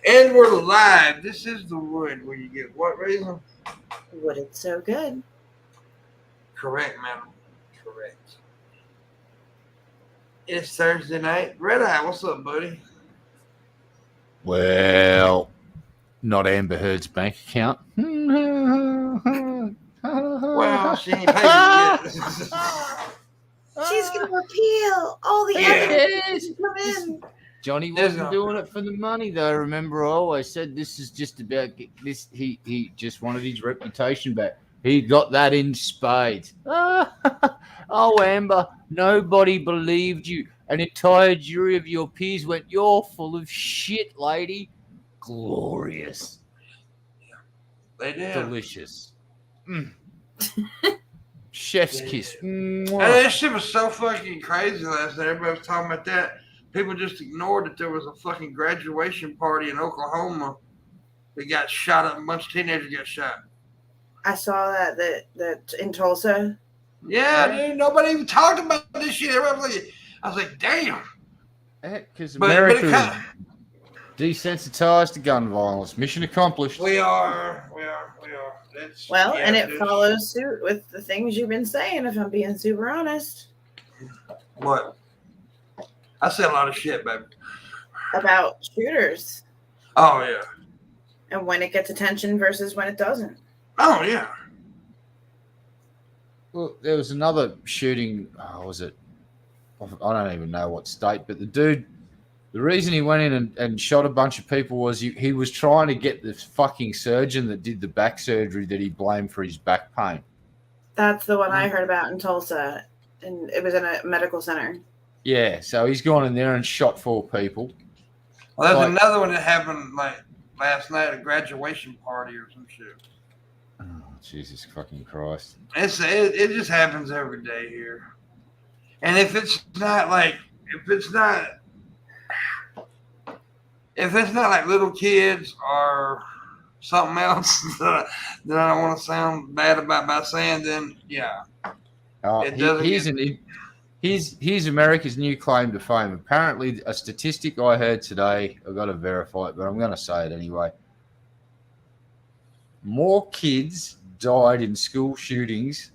And we're live. This is the wood where you get what reason? Wood, it's so good. Correct, madam. Correct. It's Thursday night. Red Eye, what's up, buddy? Well, not Amber Heard's bank account. Well, she ain't paid it yet. She's going to appeal. All the evidence come in. Johnny wasn't doing it for the money, though. Remember, I always said this is just about this. He just wanted his reputation back. He got that in spades. Oh, Amber, nobody believed you. An entire jury of your peers went, "You're full of shit, lady." Glorious. They did. Delicious. Chef's kiss. And that shit was so fucking crazy last night. Everybody was talking about that. People just ignored that there was a fucking graduation party in Oklahoma that got shot up. A bunch of teenagers got shot. I saw that in Tulsa. Yeah, dude. Nobody even talked about this shit. Everybody was like, I was like, damn. Because America is desensitized to gun violence. Mission accomplished. We are. And it follows suit with the things you've been saying, if I'm being super honest. What? I say a lot of shit, baby. About shooters. Oh, yeah. And when it gets attention versus when it doesn't. Oh, yeah. Well, there was another shooting. Oh, was it? I don't even know what state, but the dude, the reason he went in and shot a bunch of people was he was trying to get the fucking surgeon that did the back surgery that he blamed for his back pain. That's the one I heard about in Tulsa, and it was in a medical center. Yeah, so he's gone in there and shot 4 people. Well, there's another one that happened like last night at a graduation party or some shit. Oh, Jesus fucking Christ. It just happens every day here. And if it's not like little kids or something else that I don't want to sound bad about by saying, then yeah. Here's America's new claim to fame. Apparently, a statistic I heard today, I've got to verify it, but I'm going to say it anyway. More kids died in school shootings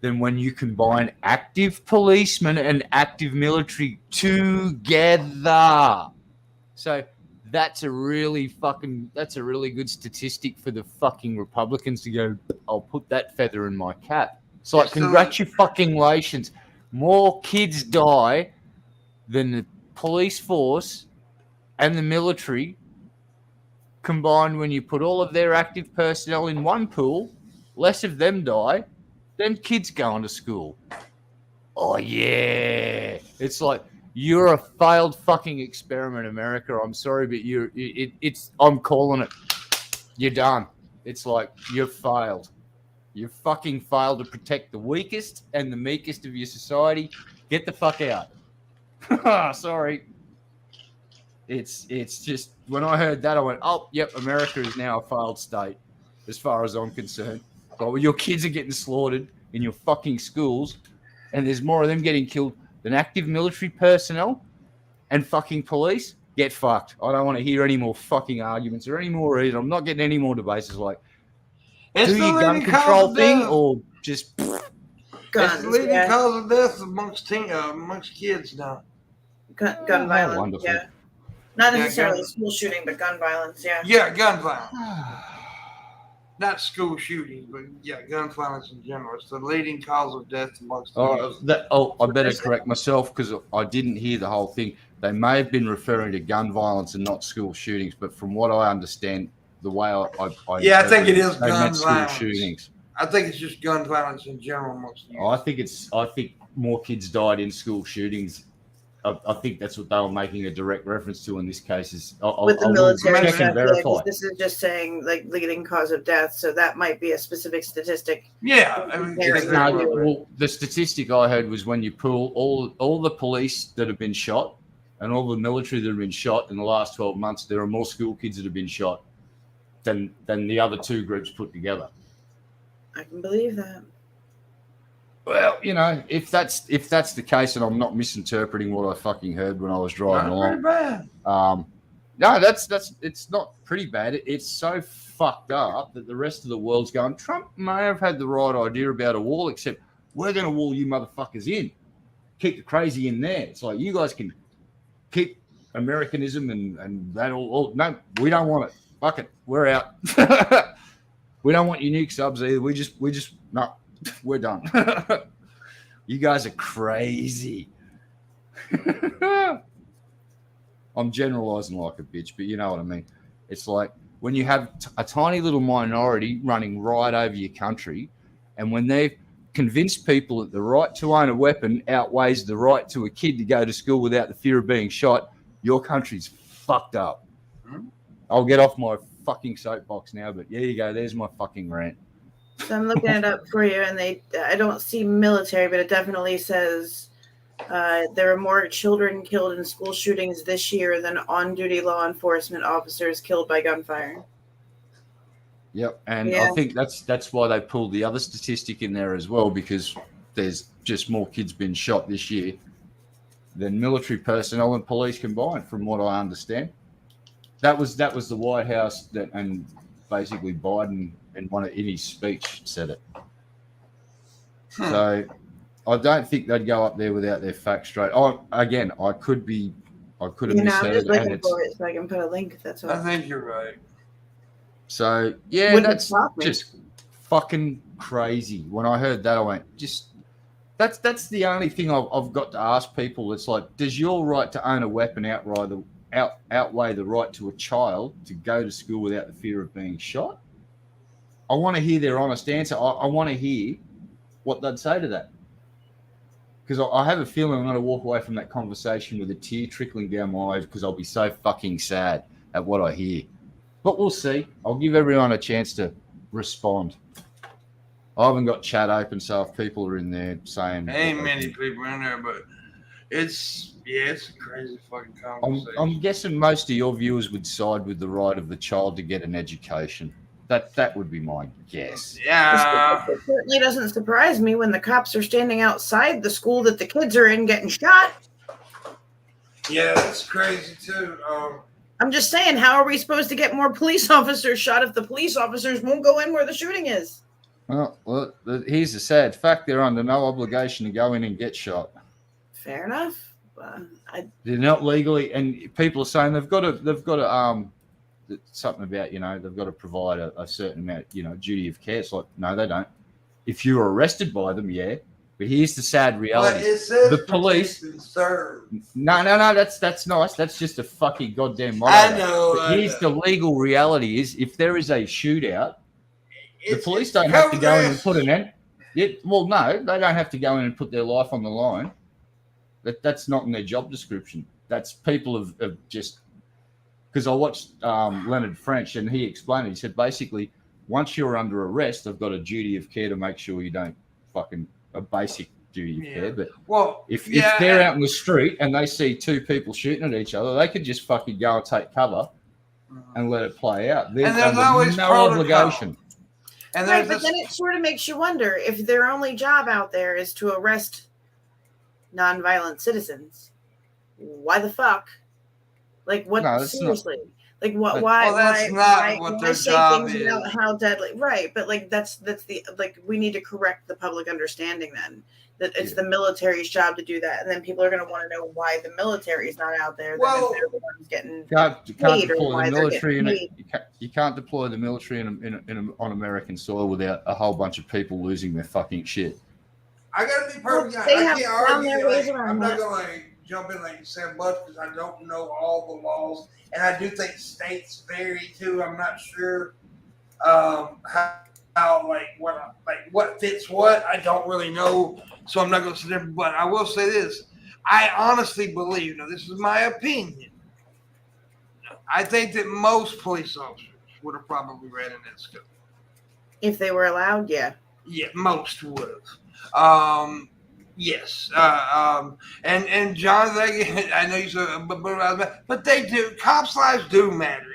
than when you combine active policemen and active military together. So that's a really good statistic for the fucking Republicans to go, I'll put that feather in my cap. It's like, congratulations. More kids die than the police force and the military combined when you put all of their active personnel in one pool. Less of them die than kids going to school. Oh, yeah. It's like, you're a failed fucking experiment, America. I'm sorry, but I'm calling it. You're done. It's like, you've failed. You fucking failed to protect the weakest and the meekest of your society. Get the fuck out. Sorry. It's just, when I heard that, I went, oh, yep, America is now a failed state as far as I'm concerned. But when your kids are getting slaughtered in your fucking schools and there's more of them getting killed than active military personnel and fucking police, get fucked. I don't want to hear any more fucking arguments or any more reason. I'm not getting any more debates. It's like, do your gun control thing or just guns? It's the leading cause of death amongst kids now. Gun violence. Wonderful. Yeah. Not necessarily school shooting, but gun violence. Yeah. Yeah, gun violence. Not school shootings, but yeah, gun violence in general. It's the leading cause of death amongst kids. I better correct myself because I didn't hear the whole thing. They may have been referring to gun violence and not school shootings, but from what I understand, the way I think it is gun violence. Shootings. I think it's just gun violence in general amongst youth. I think more kids died in school shootings. I think that's what they were making a direct reference to in this case. With the military, check and verify. Like, this is just saying like leading cause of death, so that might be a specific statistic. Yeah, the statistic I heard was when you pull all the police that have been shot and all the military that have been shot in the last 12 months, there are more school kids that have been shot than the other two groups put together. I can believe that. Well, if that's the case, and I'm not misinterpreting what I fucking heard when I was driving along, No, that's it's not pretty bad. It's so fucked up that the rest of the world's going, Trump may have had the right idea about a wall, except we're going to wall you motherfuckers in. Keep the crazy in there. It's like, you guys can keep Americanism and that all. No, we don't want it. Fuck it. We're out. We don't want your nuke subs either. We just no, we're done. You guys are crazy. I'm generalizing like a bitch, but you know what I mean. It's like when you have a tiny little minority running right over your country, and when they've convinced people that the right to own a weapon outweighs the right to a kid to go to school without the fear of being shot, your country's fucked up. I'll get off my fucking soapbox now, but there you go. There's my fucking rant. So I'm looking it up for you, and I don't see military, but it definitely says there are more children killed in school shootings this year than on-duty law enforcement officers killed by gunfire. Yep, and I think that's why they pulled the other statistic in there as well, because there's just more kids been shot this year than military personnel and police combined, from what I understand. That was the White House and basically Biden in his speech said it. So I don't think they'd go up there without their facts straight. I could have misheard. I'm just looking for it so I can put a link. That's all. I think you're right. So yeah, that's just fucking crazy. When I heard that, I went, that's the only thing I've got to ask people. It's like, does your right to own a weapon outweigh the right to a child to go to school without the fear of being shot? I want to hear their honest answer. I want to hear what they'd say to that. Because I have a feeling I'm going to walk away from that conversation with a tear trickling down my eyes, because I'll be so fucking sad at what I hear. But we'll see. I'll give everyone a chance to respond. I haven't got chat open, so if people are in there saying... Ain't many people in there, but it's a crazy fucking conversation. I'm guessing most of your viewers would side with the right of the child to get an education. That would be my guess. Yeah. It certainly doesn't surprise me when the cops are standing outside the school that the kids are in getting shot. Yeah, that's crazy too. I'm just saying, how are we supposed to get more police officers shot if the police officers won't go in where the shooting is? Well, here's the sad fact. They're under no obligation to go in and get shot. Fair enough. They're not legally, and people are saying they've got to something about, they've got to provide a certain amount, duty of care. It's like, no, they don't. If you're arrested by them, yeah. But here's the sad reality: it says the police. No, that's nice. That's just a fucking goddamn motto. I know. But here's the legal reality: is if there is a shootout, the police don't have to go in and put an end. Well, no, they don't have to go in and put their life on the line. That's not in their job description. That's people have just. Because I watched Leonard French, and he explained it. He said, basically, once you're under arrest, they've got a duty of care to make sure you don't a basic duty of care. But if they're out in the street and they see two people shooting at each other, they could just fucking go and take cover and let it play out. There's no obligation. And right, but then it sort of makes you wonder if their only job out there is to arrest nonviolent citizens. Why the fuck? Like what? No, seriously, like what? Why? That's not what their job is. About how deadly, right? But like that's the we need to correct the public understanding then that it's the military's job to do that, and then people are going to want to know why the military's not out there. Well, they're the ones getting you can't deploy the military you can't deploy the military on American soil without a whole bunch of people losing their fucking shit. I got to be perfectly honest. I can't argue. I'm not going to jump in like you said much because I don't know all the laws, and I do think states vary too. I'm not sure how what fits what. I don't really know, so I'm not going to say that. But I will say this: I honestly believe. Now, this is my opinion. I think that most police officers would have probably ran in that school if they were allowed. Yeah, most would have. Yes, and John, I know you said, but they do. Cops' lives do matter.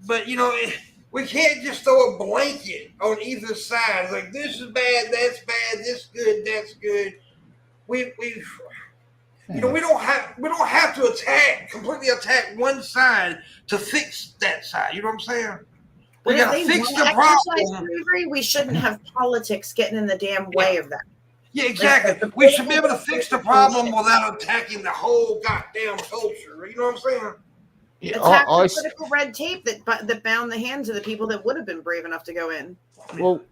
But we can't just throw a blanket on either side. Like this is bad, that's bad, this good, that's good. You know, we don't have to completely attack one side to fix that side. You know what I'm saying? We But if gotta they fix want the exercise problem. bravery, we shouldn't have politics getting in the damn way of that. Yeah, exactly. Like, we should be able to fix the problem bullshit. without attacking the whole goddamn culture. You know what I'm saying? Yeah, Attack the critical red tape that bound the hands of the people that would have been brave enough to go in. Well,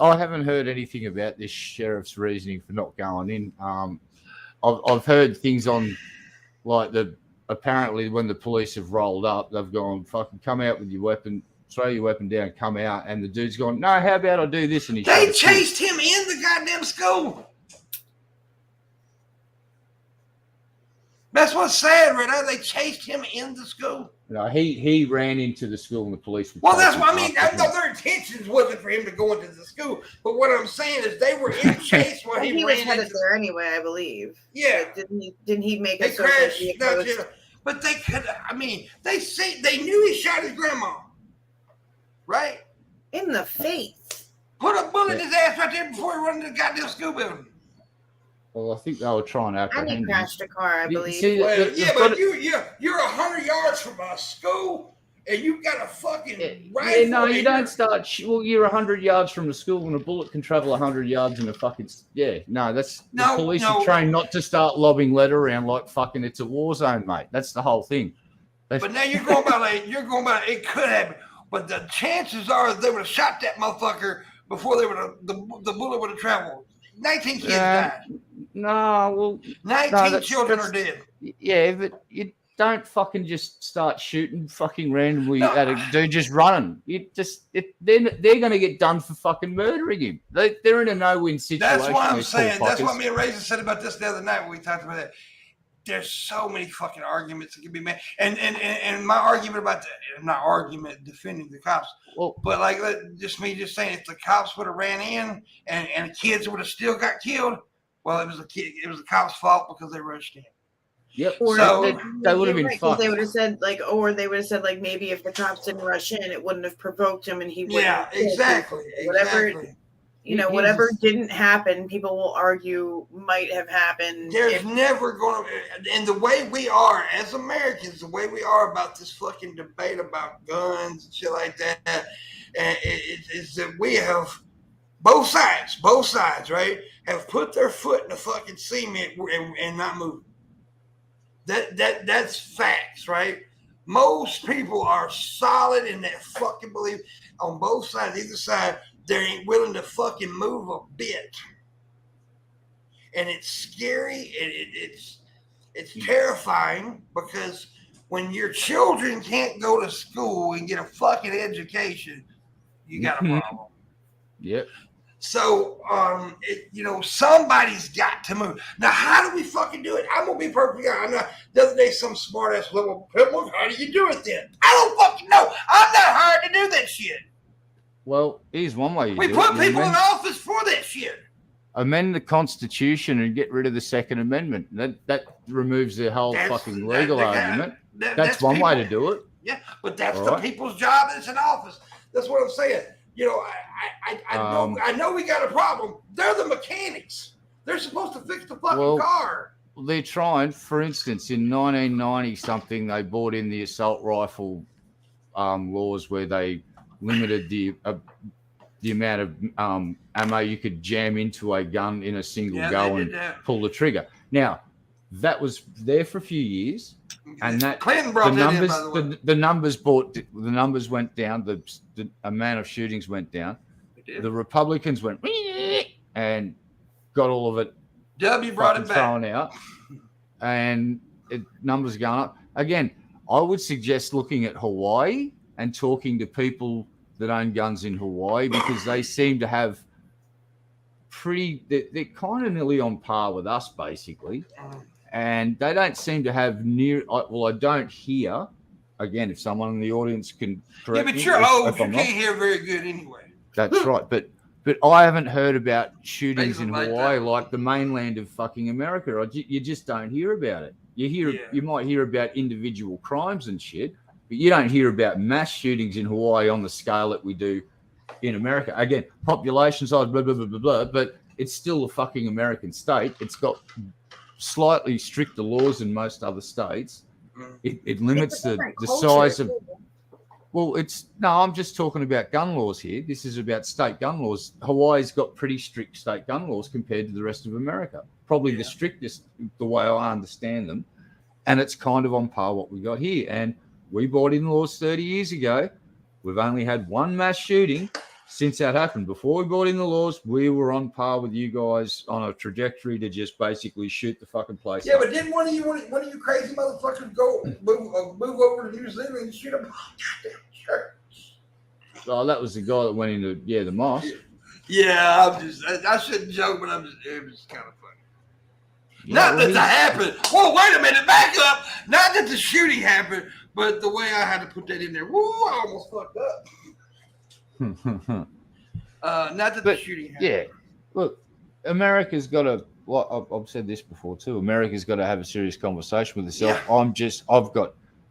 I haven't heard anything about this sheriff's reasoning for not going in. I've heard things on like apparently when the police have rolled up, they've gone fucking come out with your weapon, throw your weapon down, come out, and the dude's gone, no, how about I do this? And they chased him in the goddamn school. That's what's sad right now. They chased him in the school. No, he ran into the school and the police. Well, that's what I mean. I know their intentions wasn't for him to go into the school, but what I'm saying is they were in chase while he was ran headed into there anyway, I believe. Yeah, didn't he make it crashed? But they could. I mean, they knew he shot his grandma, right? In the face. Put a bullet in his ass right there before he run into the goddamn school building. Well, I think they were trying to apprehend him. And he crashed a car, I believe. See, but you're 100 yards from a school, and you got a fucking rifle. Yeah, no, you don't start. Well, you're 100 yards from the school, and a bullet can travel 100 yards in a fucking. Yeah, no, the police are trained not to start lobbing lead around like fucking it's a war zone, mate. That's the whole thing. But now you're going about it could happen, but the chances are they would have shot that motherfucker before they would have the bullet would have traveled. 19 kids died. No, well, 19 children are dead. Yeah, but you don't fucking just start shooting fucking randomly at a dude just running. They're going to get done for fucking murdering him. They're in a no-win situation. That's what I'm saying. That's what me and Razor said about this the other night when we talked about that. There's so many fucking arguments that can be made, and my argument about that, not argument defending the cops, but like just saying if the cops would have ran in and kids would have still got killed, well, it was the cops' fault because they rushed in. Yep. Or so they would have been fucked. They would have said like maybe if the cops didn't rush in, it wouldn't have provoked him, and he wouldn't. Yeah, exactly. Whatever didn't happen, people will argue might have happened. There's never going to, and the way we are as Americans, the way we are about this fucking debate about guns and shit like that, is that we have both sides, right, have put their foot in the fucking cement and not moving. That's facts, right? Most people are solid in that fucking belief on both sides, either side. They ain't willing to fucking move a bit. And it's scary. It's terrifying because when your children can't go to school and get a fucking education, you got a problem. Yep. So, somebody's got to move. Now, how do we fucking do it? I'm going to be perfectly honest. The other day, some smart ass little PIMPMUNK, how do you do it then? I don't fucking know. I'm not hired to do that shit. Well, here's one way we put people in office for that shit. Amend the Constitution and get rid of the Second Amendment. That removes the whole fucking legal argument. That's one way to do it. Yeah, but that's the people's job that's in office. That's what I'm saying. You know, I know we got a problem. They're the mechanics. They're supposed to fix the fucking car. They're trying. For instance, in 1990 something, they brought in the assault rifle laws where they limited the amount of ammo you could jam into a gun in a single go and pull the trigger. Now, that was there for a few years, and that Clinton brought the numbers went down. The amount of shootings went down. The Republicans went and got all of it. W brought it back. Thrown out, and numbers going up again. I would suggest looking at Hawaii and talking to people that own guns in Hawaii because they seem to have they're kind of nearly on par with us basically, and they don't seem to have I don't hear, again, if someone in the audience can correct me. Yeah, but you're old, you can't hear very good anyway. That's right, but I haven't heard about shootings in Hawaii like the mainland of fucking America. You just don't hear about it. You might hear about individual crimes and shit, but you don't hear about mass shootings in Hawaii on the scale that we do in America. Again, population size, blah, blah, blah, blah, blah, but it's still a fucking American state. It's got slightly stricter laws than most other states. It limits It's a the different size culture, of. too. Well, I'm just talking about gun laws here. This is about state gun laws. Hawaii's got pretty strict state gun laws compared to the rest of America. Probably the strictest, the way I understand them. And it's kind of on par what we got here. And we brought in laws 30 years ago. We've only had one mass shooting since that happened. Before we brought in the laws, we were on par with you guys on a trajectory to just basically shoot the fucking place Yeah, up. but didn't one of you crazy motherfuckers go move over to New Zealand and shoot up a goddamn church? Oh, that was the guy that went into the mosque. Yeah, I shouldn't joke, but it was kind of funny. Yeah, Not that happened. Whoa, wait a minute, back up. Not that the shooting happened, but the way I had to put that in there. Woo, I almost fucked up. Not that the shooting happened. Yeah, look, America's got to. Well, I've said this before too. America's got to have a serious conversation with itself. Yeah.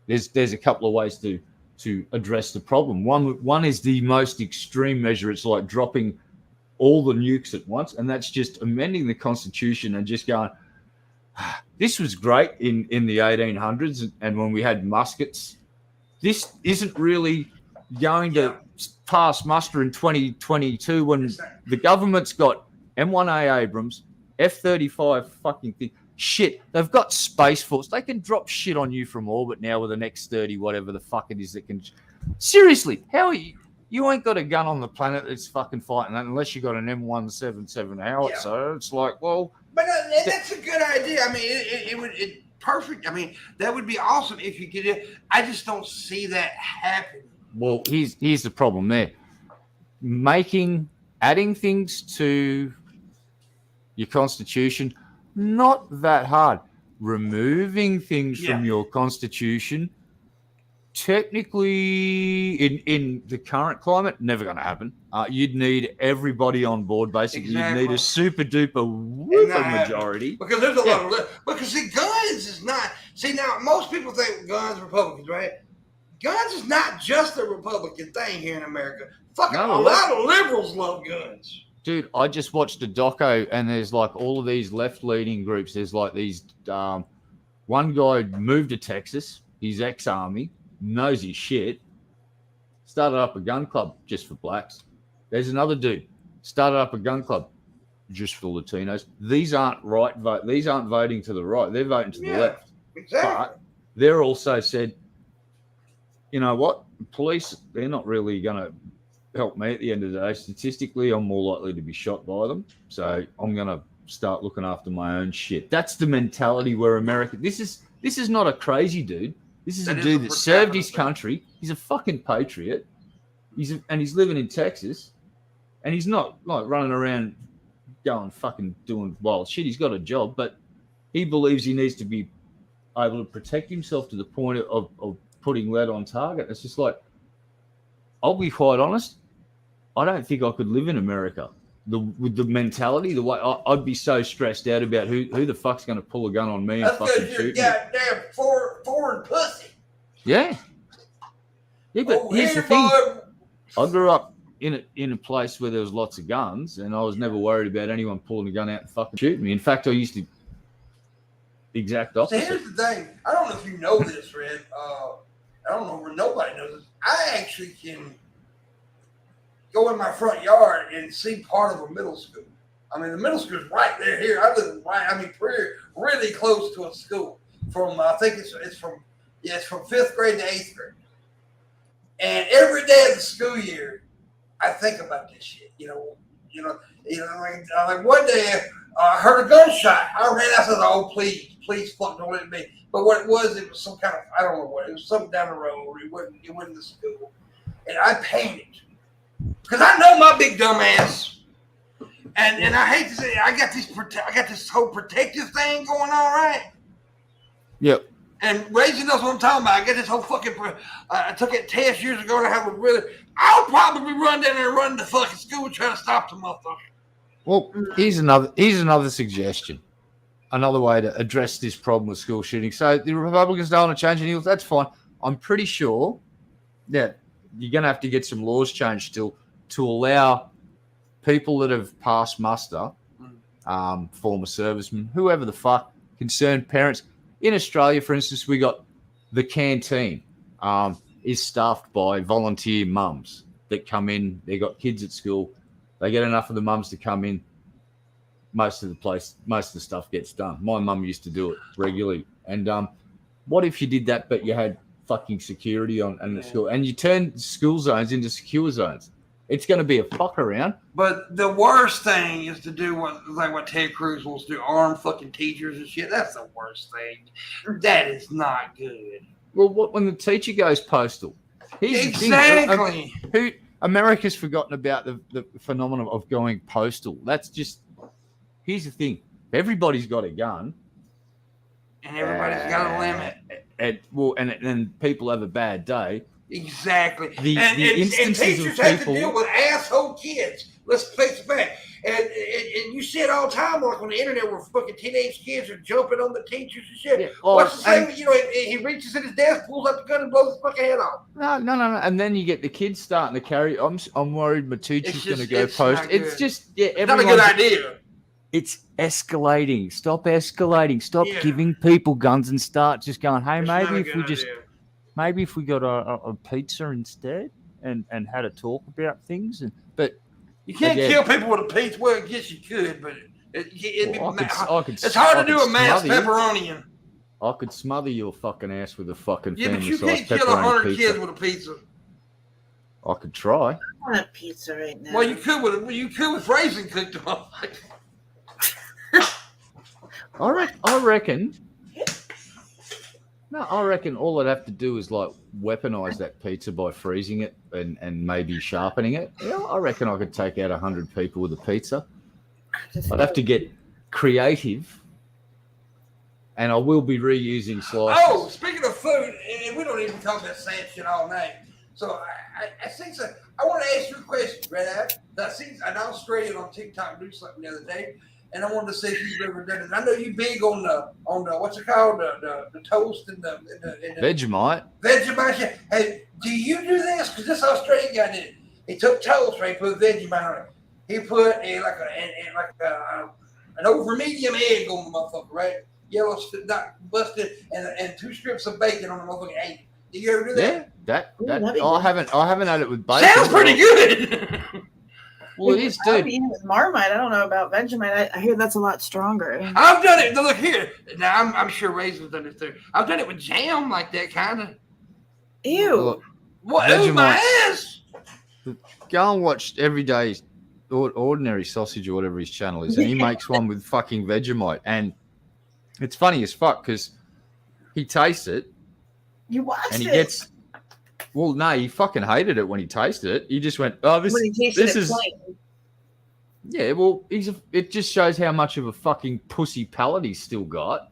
There's a couple of ways to address the problem. One is the most extreme measure. It's like dropping all the nukes at once, and that's just amending the Constitution and just going. This was great in the 1800s, and when we had muskets. This isn't really going to pass muster in 2022 when the government's got M1A Abrams, F-35 fucking thing. Shit, they've got Space Force. They can drop shit on you from orbit now with an X-30, whatever the fuck it is that can... Seriously, how are you... You ain't got a gun on the planet that's fucking fighting that unless you got an M177 howitzer. Yeah. It's like, well... But that's a good idea. I mean, it would perfect. I mean, that would be awesome if you could. I just don't see that happening. Well, here's the problem there. Adding things to your Constitution, not that hard. Removing things from your Constitution, technically, in the current climate, never going to happen. You'd need everybody on board, basically. Exactly. You'd need a super duper whooper majority. Because there's a lot of... Because, see, guns is not... See, now, most people think guns are Republicans, right? Guns is not just a Republican thing here in America. Fucking a lot of liberals love guns. Dude, I just watched a doco, and there's like all of these left-leaning groups. There's like these... one guy moved to Texas. He's ex-army. Knows his shit. Started up a gun club just for blacks. There's another dude. Started up a gun club just for Latinos. These aren't right vote. These aren't voting to the right. They're voting to the left. Exactly. But they're also said, you know what? Police, they're not really going to help me at the end of the day. Statistically, I'm more likely to be shot by them. So I'm going to start looking after my own shit. That's the mentality where America... This is not a crazy dude. This is a dude that served his country. He's a fucking patriot. He's living in Texas, and he's not like running around going fucking doing wild shit. He's got a job, but he believes he needs to be able to protect himself to the point of putting lead on target. It's just like, I'll be quite honest, I don't think I could live in America. With the mentality, the way I'd be so stressed out about who the fuck's going to pull a gun on me and fucking shoot me. That's goddamn foreign pussy. Yeah. Yeah, but here's the thing. I grew up in a place where there was lots of guns, and I was never worried about anyone pulling a gun out and fucking shooting me. In fact, I used to exact opposite. So here's the thing. I don't know if you know this, Red. I don't know where nobody knows this. I actually can go in my front yard and see part of a middle school. I mean, the middle school is right there here. I live really close to a school. I think it's from 5th grade to 8th grade. And every day of the school year, I think about this shit. Like one day I heard a gunshot. I ran out and said, "Oh, please, fuck, don't let me." But what it was some kind of, I don't know what it was, something down the road. It wasn't the school, and I panicked because I know my big dumb ass. And I hate to say it, I got this whole protective thing going on, right? Yep. And Raging knows what I'm talking about. I got this whole fucking. I took that test years ago, and I have a really. I'll probably run down there and run the fucking school trying to stop the motherfucker. Well, here's another suggestion, another way to address this problem with school shootings. So the Republicans don't want to change any rules. That's fine. I'm pretty sure that you're going to have to get some laws changed still to allow people that have passed muster, former servicemen, whoever the fuck, concerned parents. In Australia, for instance, we got the canteen is staffed by volunteer mums that come in. They got kids at school. They get enough of the mums to come in. Most of the stuff gets done. My mum used to do it regularly. And what if you did that, but you had fucking security on and the school, and you turn school zones into secure zones? It's going to be a fuck around. But the worst thing is to do what Ted Cruz wants to do, arm fucking teachers and shit. That's the worst thing. That is not good. Well, when the teacher goes postal? Exactly. America's forgotten about the phenomenon of going postal. That's just... Here's the thing. Everybody's got a gun. And everybody's got a limit. And people have a bad day. Exactly. And teachers have to deal with asshole kids. Let's face the fact. And you see it all the time, like on the internet, where fucking teenage kids are jumping on the teachers and shit. Yeah, What's the same? He reaches in his desk, pulls out the gun, and blows his fucking head off. No. And then you get the kids starting to carry. I'm worried my teacher's going to go post. It's just it's not a good idea. It's escalating. Stop escalating. Stop giving people guns and start just going, hey, maybe if we got a pizza instead and had a talk about things. But you can't kill people with a pizza. Well, I guess you could, but it's hard to do a mass pepperoni. I could smother your fucking ass with a fucking but you family-sized can't kill 100 pizza. kids with a pizza. I could try. I want a pizza right now. Well, you could with raisin cooked up. I reckon. No, I reckon all I'd have to do is like weaponize that pizza by freezing it and maybe sharpening it. Yeah, I reckon I could take out 100 people with a pizza. I'd have to get creative, and I will be reusing slices. Oh, speaking of food, and we don't even talk about same shit all night. So I think so. I want to ask you a question, Red. I seen an Australian on TikTok do something the other day. And I wanted to see if you've ever done it. I know you big on the what's it called, the toast and the Vegemite. Vegemite. Hey, do you do this? Because this Australian guy did it. He took toast, right? He put Vegemite on it. He put an over medium egg on the motherfucker, right? Yellow, not busted, and 2 strips of bacon on the motherfucking egg. Did you ever do that? Yeah, I haven't had it with bacon. Sounds pretty good. Well, it is, dude. With Marmite, I don't know about Vegemite. I hear that's a lot stronger. I've done it. Look here. Now, I'm sure Raisin's done it too. I've done it with jam like that, kind of. Ew. Look, what? Vegemite. My ass. Go and watch Everyday's Ordinary Sausage or whatever his channel is, and he makes one with fucking Vegemite. And it's funny as fuck because he tastes it. You watched and he it. gets... Well, no, he fucking hated it when he tasted it. He just went, "Oh, this is." Plain. Yeah, well, it just shows how much of a fucking pussy palate he's still got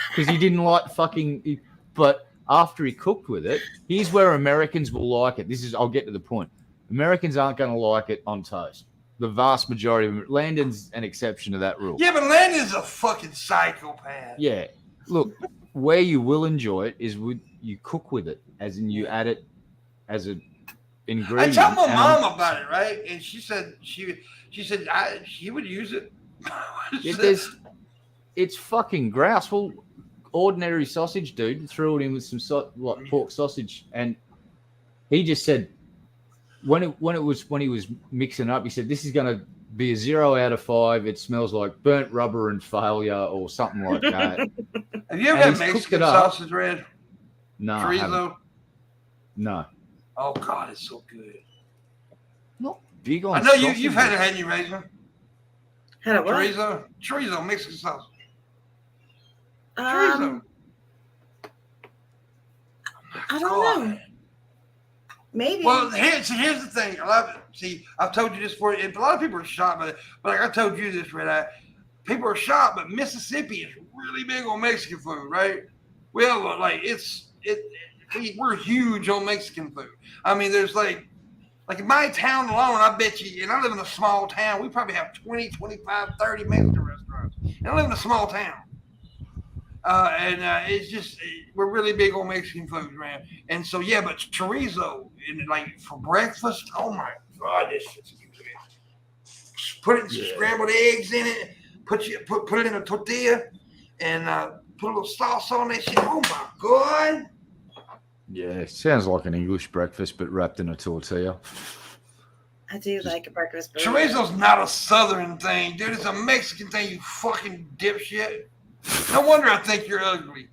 because he didn't like fucking. But after he cooked with it, here's where Americans will like it. I'll get to the point. Americans aren't going to like it on toast. The vast majority of them. Landon's an exception to that rule. Yeah, but Landon's a fucking psychopath. Yeah, look, where you will enjoy it is you cook with it, as in you add it as an ingredient. I told my mom about it, right? And she said she would use it. It's fucking grouse. Well, ordinary sausage dude threw it in with some pork sausage, and he just said when he was mixing it up, he said this is going to be a 0 out of 5. It smells like burnt rubber and failure or something like that. Have you ever had Mexican sausage, Red? No. Chorizo? No. Oh God, it's so good. Not big on. I know you've had it, hadn't you, Razor? Had a what? Chorizo, Mexican sausage. Chorizo. I don't know. Maybe. Well, here's the thing. I've told you this before. A lot of people are shocked by it, but like I told you this, Red Eye. People are shocked, but Mississippi is really big on Mexican food, right? Well, we're huge on Mexican food. I mean, there's like in my town alone, I bet you, and I live in a small town, we probably have 20, 25, 30 Mexican restaurants. And I live in a small town. It's just, we're really big on Mexican food, man. And so, yeah, but chorizo, like for breakfast, oh my God, this shit's good. Put some scrambled eggs in it, put it in a tortilla, and put a little sauce on that shit. Oh my god! Yeah, sounds like an English breakfast, but wrapped in a tortilla. I do like a breakfast burrito. Chorizo's not a Southern thing, dude. It's a Mexican thing. You fucking dipshit. No wonder I think you're ugly.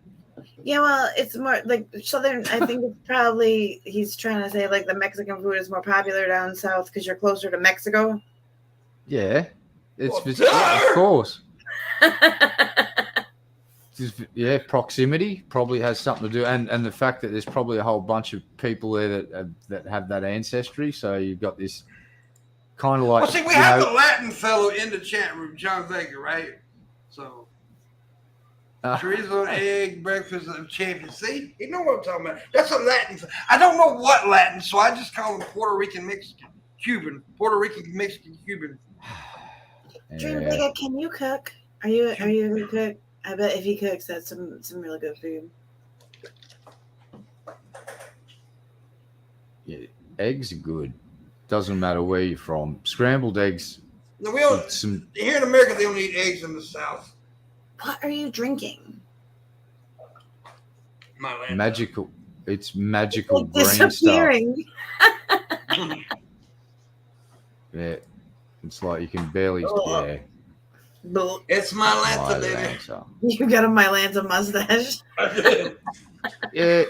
Yeah, well, it's more like Southern. I think it's probably he's trying to say like the Mexican food is more popular down south because you're closer to Mexico. Yeah, it's Well, yeah, duh! of course. Yeah, proximity probably has something to do, and the fact that there's probably a whole bunch of people there that have that ancestry. So you've got this kind of like. Well, see, we have the Latin fellow in the chat room, John Vega, right? So chorizo, egg, breakfast of champions. See, you know what I'm talking about. That's a Latin. I don't know what Latin, so I just call them Puerto Rican, Mexican, Cuban, Puerto Rican, Mexican, Cuban. Dream Vega, can you cook? Are you a good cook? I bet if he cooks, that's some really good food. Yeah, eggs are good. Doesn't matter where you're from. Scrambled eggs. No, we don't. Here in America, they don't eat eggs in the South. What are you drinking? Magical. It's magical like green disappearing. stuff. Yeah, it's like you can barely. Yeah. It's my Lanta, baby. You got a Mylanta mustache. Yeah.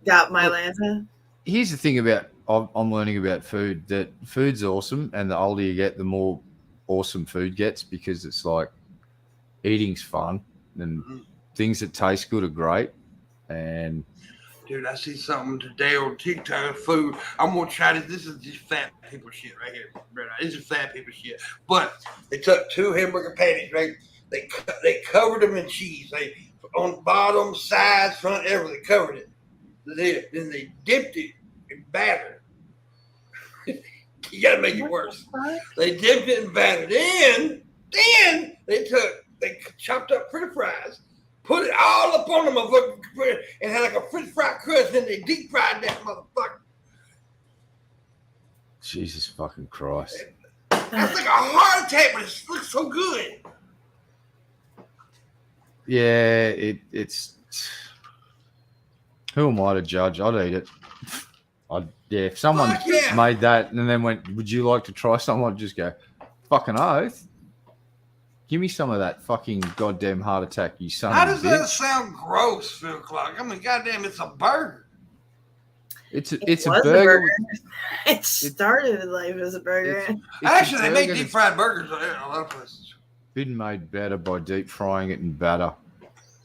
Got Mylanta. Here's the thing about I'm learning about food, that food's awesome, and the older you get, the more awesome food gets, because it's like eating's fun and things that taste good are great. And dude, I see something today on TikTok food. I'm gonna try this. This is just fat people shit right here, brother. This is fat people shit. But they took 2 hamburger patties, right? They covered them in cheese. They on bottom, sides, front, everything. They covered it. Then they dipped it in batter. You gotta make it worse. They dipped it in batter. Then they chopped up French fries. Put it all up on the motherfucker and had like a French fry crust, and they deep fried that motherfucker. Jesus fucking Christ. That's like a heart attack, but it looks so good. Yeah, it's. Who am I to judge? I'd eat it. If someone made that and then went, would you like to try something? I'd just go, fucking oath. Give me some of that fucking goddamn heart attack, you son of a bitch. How does that sound gross, Phil Clark? I mean, goddamn, it's a burger. It's a burger. It started life as a burger. It's actually, they make deep fried burgers in a lot of places. Been made better by deep frying it in batter.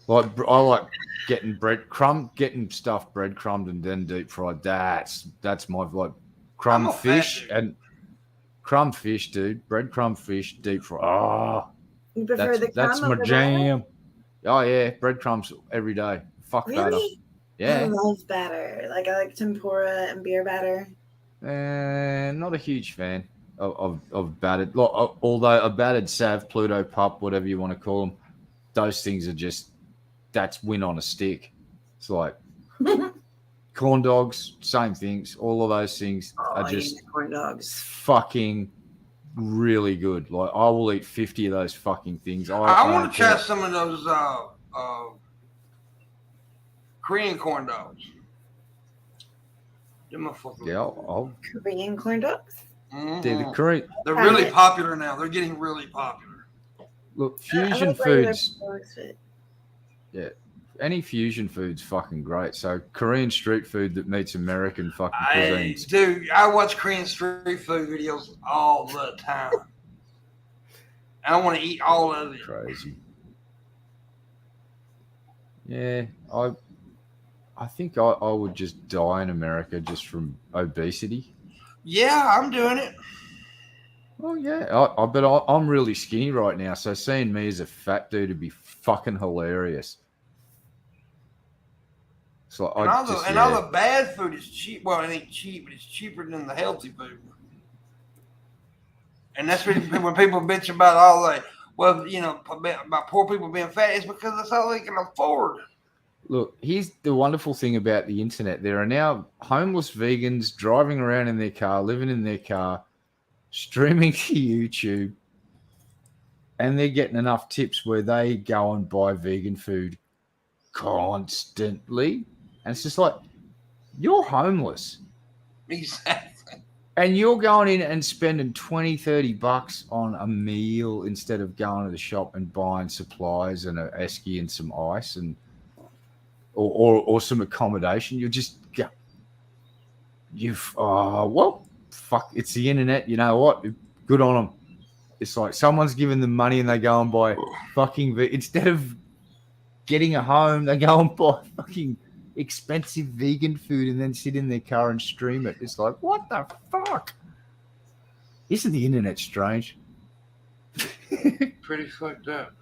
Like I like getting stuff breadcrumbed and then deep fried. That's my like crumb fish and crumb fish, dude. Breadcrumb fish, deep fried. Oh. You prefer That's my jam. Oh yeah, breadcrumbs every day. Fuck really? batter. Yeah. I love batter. Like I like tempura and beer batter. Not a huge fan of battered. Although a battered Sav, Pluto, Pup, whatever you want to call them, those things are that's win on a stick. It's like corn dogs, same things. All of those things are just corn dogs. Fucking really good. Like I will eat 50 of those fucking things. I want to try some of those Korean corn dogs. Korean corn dogs. Mm-hmm. They're really popular now. They're getting really popular. Look, fusion foods. Yeah, any fusion food's fucking great. So Korean street food that meets American fucking cuisines. Dude, I watch Korean street food videos all the time. I want to eat all of it. Crazy. Yeah, I think I would just die in America just from obesity. Yeah, I'm doing it. Well, yeah, but I'm really skinny right now, so seeing me as a fat dude would be fucking hilarious. So all the bad food is cheap. Well, it ain't cheap, but it's cheaper than the healthy food. And that's when people bitch about about poor people being fat, it's because that's all they can afford. Look, here's the wonderful thing about the internet. There are now homeless vegans driving around in their car, living in their car, streaming to YouTube, and they're getting enough tips where they go and buy vegan food constantly. And it's just like, you're homeless. Exactly. And you're going in and spending $20-$30 on a meal instead of going to the shop and buying supplies and an esky and some ice and or some accommodation. You're just well, fuck. It's the internet. You know what? Good on them. It's like someone's giving them money and they go and buy fucking instead of getting a home, they go and buy fucking expensive vegan food and then sit in their car and stream it. It's like, what the fuck? Isn't the internet strange? Pretty fucked up.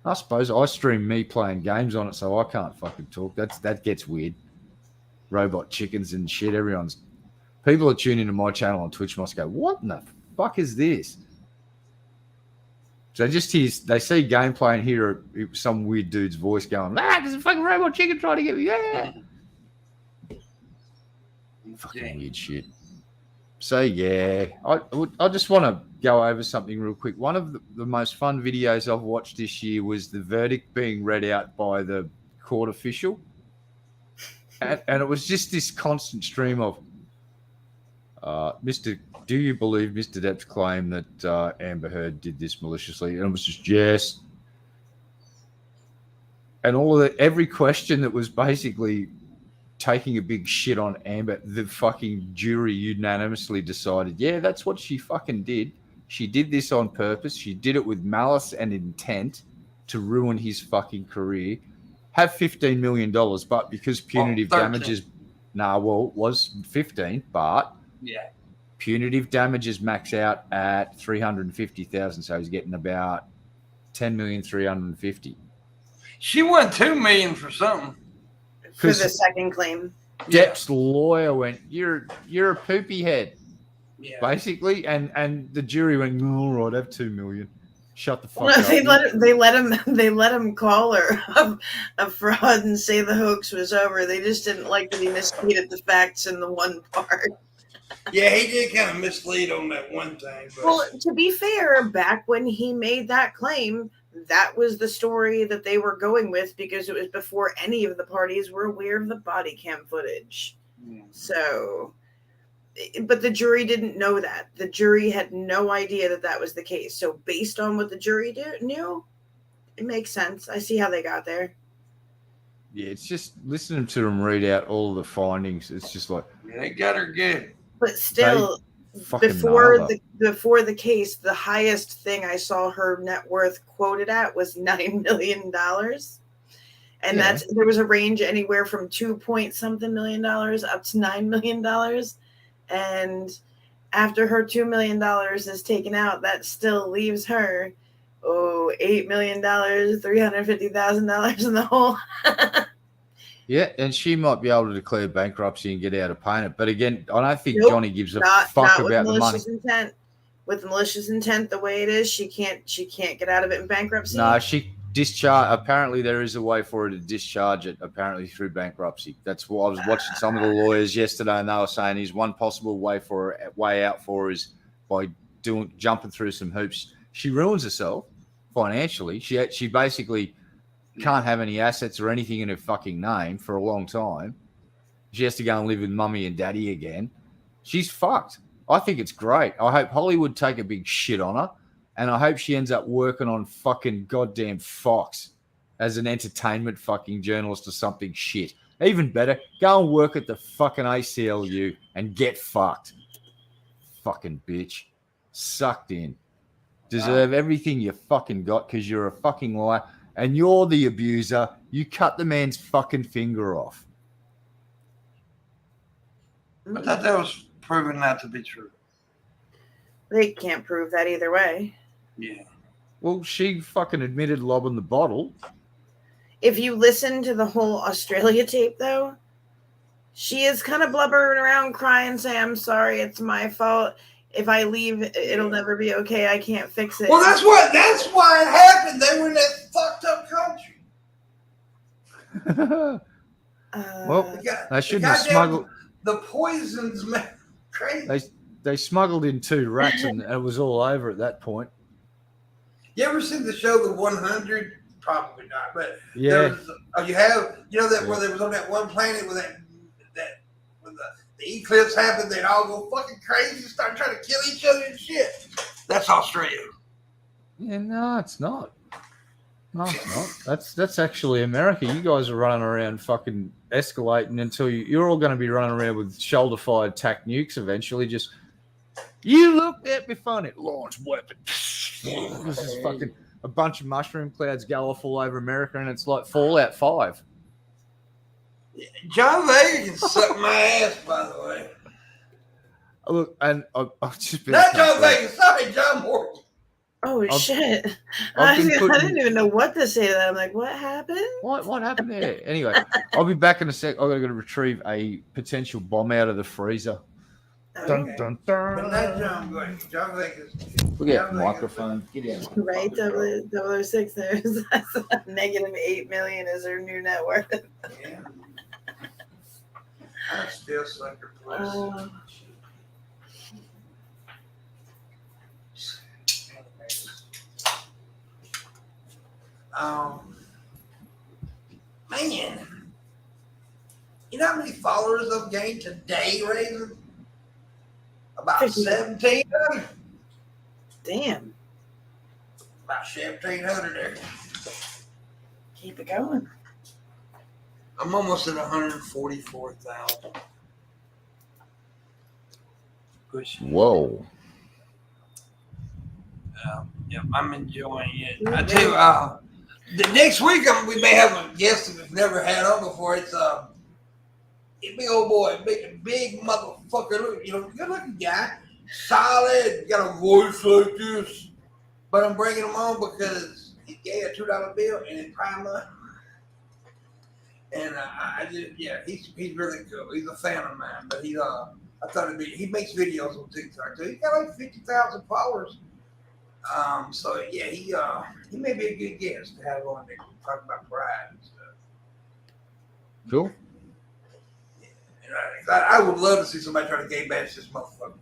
I suppose I stream me playing games on it, so I can't fucking talk. That gets weird. Robot chickens and shit. People are tuning into my channel on Twitch must go, what in the fuck is this? So they see gameplay and hear some weird dude's voice going, there's a fucking robot chicken trying to get me. Yeah. Fucking weird shit. So, yeah, I just want to go over something real quick. One of the most fun videos I've watched this year was the verdict being read out by the court official. And it was just this constant stream of, do you believe Mr. Depp's claim that Amber Heard did this maliciously? And it was just, yes. And every question that was basically taking a big shit on Amber, the fucking jury unanimously decided, yeah, that's what she fucking did. She did this on purpose. She did it with malice and intent to ruin his fucking career. Have $15 million, but because punitive damages, was 15, but yeah, punitive damages max out at 350,000, so he's getting about 10,350,000. She won $2 million for something. For the second claim. Depp's lawyer went, you're a poopy head, basically, and the jury went, all right, have 2 million. Shut the fuck up. They let him call her a fraud and say the hoax was over. They just didn't like that he misstated the facts in the one part. Yeah, he did kind of mislead on that one thing. But... Well, to be fair, back when he made that claim, that was the story that they were going with because it was before any of the parties were aware of the body cam footage. Yeah. So, but the jury didn't know that. The jury had no idea that that was the case. So based on what the jury knew, it makes sense. I see how they got there. Yeah, it's just listening to them read out all of the findings. It's just like, yeah, they got her good. But still, before the case, the highest thing I saw her net worth quoted at was $9 million. And there was a range anywhere from 2-point-something million up to $9 million. And after her $2 million is taken out, that still leaves her, $8 million, $350,000 in the hole. Yeah, and she might be able to declare bankruptcy and get out of paying it. But again, I don't think Johnny gives a fuck about the money. Intent. With malicious intent, the way it is, she can't get out of it in bankruptcy. No, she discharge. Apparently, there is a way for her to discharge it. Apparently, through bankruptcy. That's what I was watching some of the lawyers yesterday, and they were saying is one possible way out for her is by jumping through some hoops. She ruins herself financially. She basically can't have any assets or anything in her fucking name for a long time. She has to go and live with mummy and daddy again. She's fucked. I think it's great. I hope Hollywood take a big shit on her, and I hope she ends up working on fucking goddamn Fox as an entertainment fucking journalist or something shit. Even better, go and work at the fucking ACLU and get fucked. Fucking bitch. Sucked in. Deserve everything you fucking got because you're a fucking liar. And you're the abuser. You cut the man's fucking finger off. I thought that was proven not to be true. They can't prove that either way. Yeah. Well, she fucking admitted lobbing the bottle. If you listen to the whole Australia tape, though, she is kind of blubbering around, crying, saying, I'm sorry, it's my fault. If I leave, it'll never be okay. I can't fix it. Well, that's why it happened. They were in that fucked up country. They shouldn't have smuggled. The poisons, man, crazy. They smuggled in 2 rats and it was all over at that point. You ever seen the show The 100? Probably not, but Yeah. there was, you have, that where they was on that one planet where when the eclipse happened, they'd all go fucking crazy and start trying to kill each other and shit. That's Australia. Yeah, no, it's not. No, it's not. That's actually America. You guys are running around fucking escalating until you're all going to be running around with shoulder-fired tac nukes eventually. Just, you looked at me funny. Launch weapon. This is fucking a bunch of mushroom clouds go off all over America, and it's like Fallout 5. John Vega can suck my ass, by the way. Look, and I've just been... Not John Vega, sorry, John Morton. Oh shit! I've I been putting- didn't even know what to say to that. I'm like, what happened? What happened there? Anyway, I'll be back in a sec. I've got to retrieve a potential bomb out of the freezer. Dun, dun, dun. But not John Vega. John Vega's... Look at that microphone. Get out. Right, 006 there's negative 8 million is her new net worth. Yeah. I still suck her pussy. Man, you know how many followers I've gained today, Raven? About 1,700. Damn. About 1,700 there. Keep it going. I'm almost at 144,000. Whoa. Yep, I'm enjoying it. I tell you, the next week we may have a guest that we've never had on before. It's a big old boy, big motherfucker. Good looking guy, solid, got a voice like this. But I'm bringing him on because he gave a $2 bill and in primer. And he's really cool. He's a fan of mine, but I thought he makes videos on TikTok. So he's got like 50,000 followers. So yeah, he may be a good guest to have on there talk about pride and stuff. Cool. Yeah, and I would love to see somebody try to game bash this motherfucker.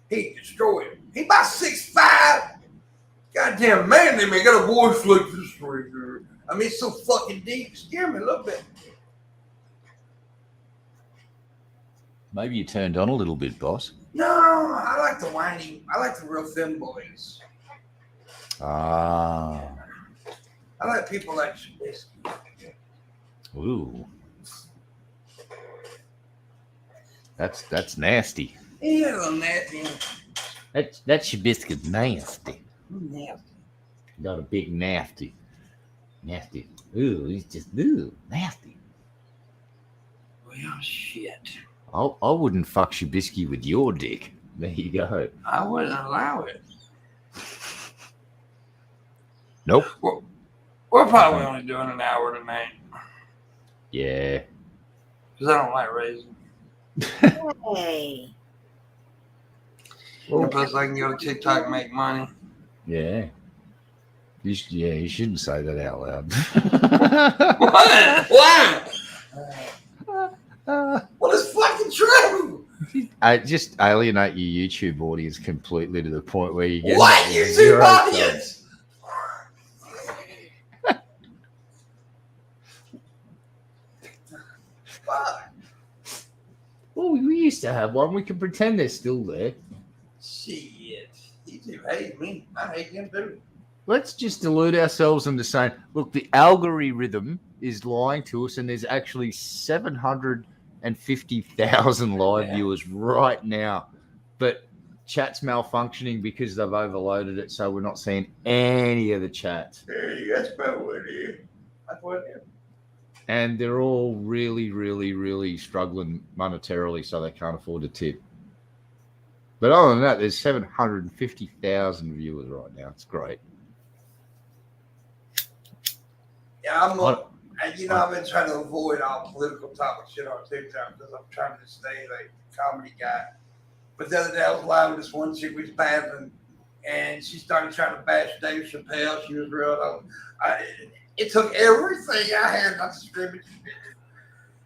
He'd destroy him. He about 6'5". Goddamn man, they got a voice like this right there. I mean, it's so fucking deep. It scared me a little bit. Maybe you turned on a little bit, boss. No, I like the whiny. I like the real femboys. Ah. I like people like Trubisky. Ooh. That's nasty. Yeah, a little nasty. That Trubisky's nasty. Nasty. Got a big nasty. Nasty. Ooh, he's just nasty. Well, shit. I wouldn't fuck Trubisky with your dick. There you go. I wouldn't allow it. Nope. We're probably only doing an hour tonight. Yeah. Because I don't like raising. Hey. And plus, I can go to TikTok and make money. Yeah. You shouldn't say that out loud. What? Why? Well, it's fucking true. I just alienate your YouTube audience completely to the point where you get What YouTube audience? Fuck. Well, we used to have one. We can pretend they're still there. Shit. YouTube hates me. I hate them too. Let's just delude ourselves into saying, look, the algorithm is lying to us, and there's actually 750,000 live viewers right now. But chat's malfunctioning because they've overloaded it, so we're not seeing any of the chats. That's about what it is. That's what it is. And they're all really, really, really struggling monetarily, so they can't afford to tip. But other than that, there's 750,000 viewers right now. It's great. Yeah, I've been trying to avoid all political topic shit on TikTok because I'm trying to stay like a comedy guy. But the other day I was live with this one chick we was battling, and she started trying to bash Dave Chappelle. She was real. It took everything I had not to scream it.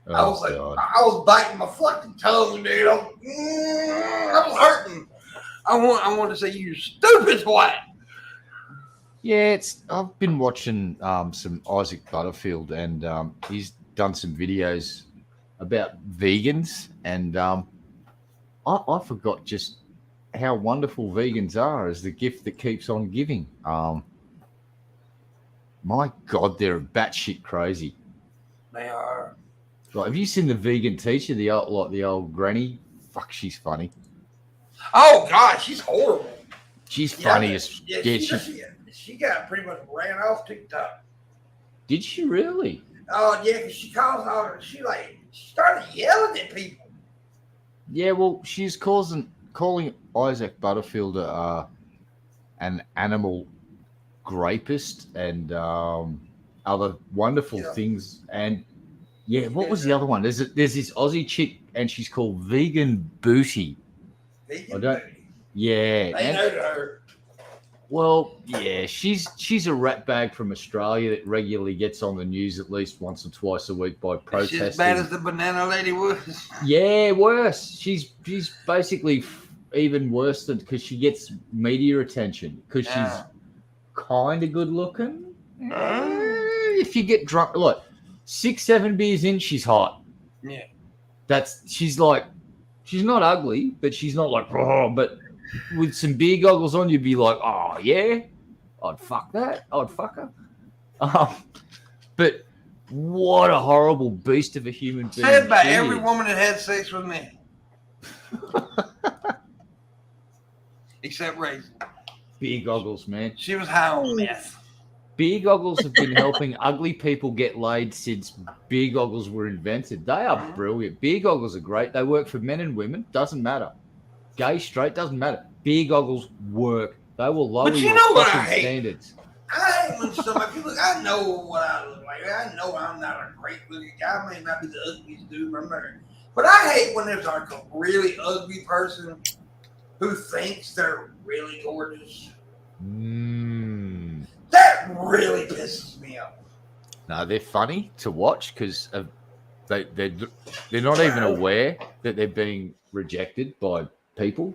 I was like, God. I was biting my fucking tongue, dude. I was hurting. I wanted to say, you stupid twat. Yeah, I've been watching some Isaac Butterfield, and he's done some videos about vegans, and I forgot just how wonderful vegans are as the gift that keeps on giving. My God, they're batshit crazy. They are. Like, have you seen the vegan teacher, the old granny? Fuck, she's funny. Oh God, she's horrible. She's Yeah, funny as yeah, yeah. she got pretty much ran off TikTok. Did she really? Oh yeah, because she calls all. She started yelling at people. Yeah, well, she's calling Isaac Butterfield an animal rapist and other wonderful Yeah. things. And yeah, what was the other one? There's this Aussie chick, and she's called Vegan Booty. Vegan I don't. booty. Yeah, They know her. well, yeah, she's a ratbag from Australia that regularly gets on the news at least once or twice a week by protesting. She's as bad as the banana lady was. Yeah, worse. She's basically even worse than because she gets media attention because she's kind of good looking. If you get drunk, look, 6-7 beers in, she's hot. Yeah. She's not ugly, but she's not like, oh, but with some beer goggles on, you'd be like, oh yeah, I'd fuck that. I'd fuck her. But what a horrible beast of a human being. Say about every woman that had sex with me. Except Raisin. Beer goggles, man. She was high on meth. Beer goggles have been helping ugly people get laid since beer goggles were invented. They are brilliant. Beer goggles are great. They work for men and women. Doesn't matter. Gay, straight, doesn't matter. Beer goggles work. They will lower your fucking standards. I hate when somebody, look, I know what I look like. I know I'm not a great looking guy. I may not be the ugliest dude I'm married. But I hate when there's like a really ugly person who thinks they're really gorgeous. That really pisses me off. No, they're funny to watch because they're not even aware that they're being rejected by people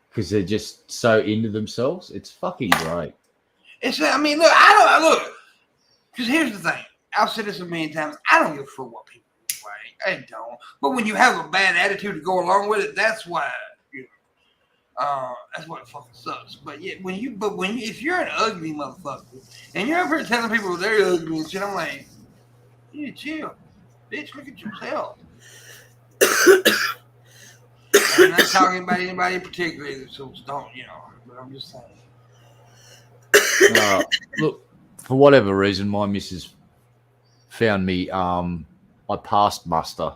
because they're just so into themselves. It's fucking great. I mean, look, because here's the thing. I've said this a million times. I don't give a fuck what people think. I don't. But when you have a bad attitude to go along with it, that's why. That's what fucking sucks. But yeah, if you're an ugly motherfucker and you're up here telling people they're ugly and shit, I'm like, yeah, chill, bitch. Look at yourself. I'm not talking about anybody in particular, so don't, But I'm just saying. Look, for whatever reason, my missus found me. I passed muster.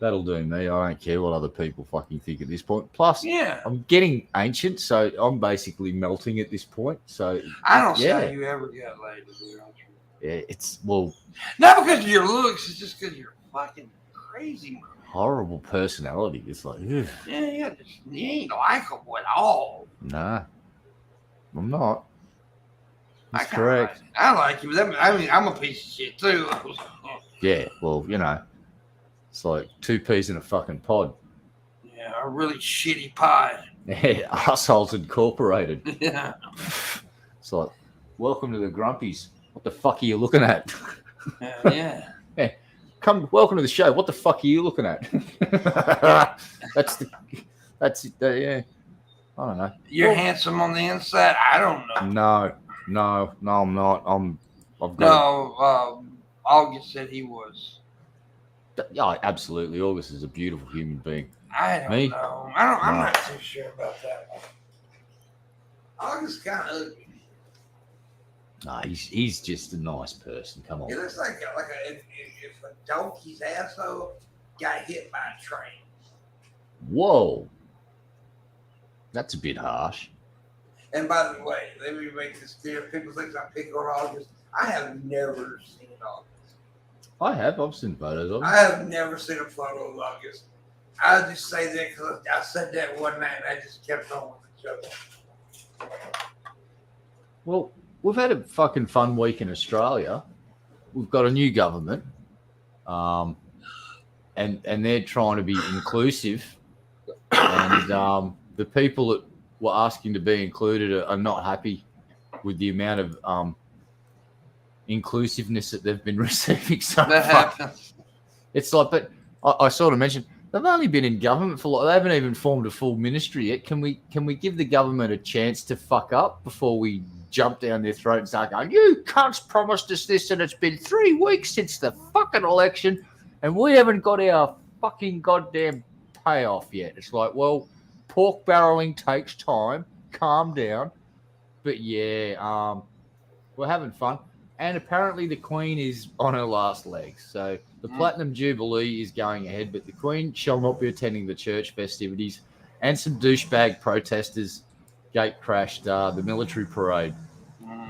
That'll do me. I don't care what other people fucking think at this point. Plus, I'm getting ancient, so I'm basically melting at this point. So I don't see how you ever got laid. Yeah, well, not because of your looks. It's just because you're fucking crazy, man. Horrible personality. It's like, ugh. You ain't likable at all. Nah, I'm not. That's correct. I like you. I mean, I'm a piece of shit too. Yeah, well, it's like 2 peas in a fucking pod. Yeah, a really shitty pie. Yeah, Assholes Incorporated. Yeah. It's like, welcome to the Grumpies. What the fuck are you looking at? Yeah. Yeah. Welcome to the show. What the fuck are you looking at? That's yeah. I don't know. You're handsome on the inside. I don't know. No, I'm not. August said he was. Yeah, absolutely. August is a beautiful human being. I don't know. I'm not too sure about that. August is kind of ugly. No, he's just a nice person. Come on. He looks like if a donkey's asshole got hit by a train. Whoa. That's a bit harsh. And by the way, let me make this clear. People think I pick on August. I have never seen August. I have. I've seen photos of him. I have never seen a photo of August. I just say that because I said that one night and I just kept on with the joke. Well, we've had a fucking fun week in Australia. We've got a new government, and they're trying to be inclusive, and the people that were asking to be included are not happy with the amount of inclusiveness that they've been receiving so That far. happens. It's like, but I sort of mentioned they've only been in government for they haven't even formed a full ministry yet. Can we give the government a chance to fuck up before we jump down their throat and start going, you cunts promised us this and it's been 3 weeks since the fucking election and we haven't got our fucking goddamn payoff yet. It's like, well, pork barreling takes time. Calm down. But yeah, we're having fun. And apparently the Queen is on her last legs. So the Platinum Jubilee is going ahead, but the Queen shall not be attending the church festivities. And some douchebag protesters gate crashed the military parade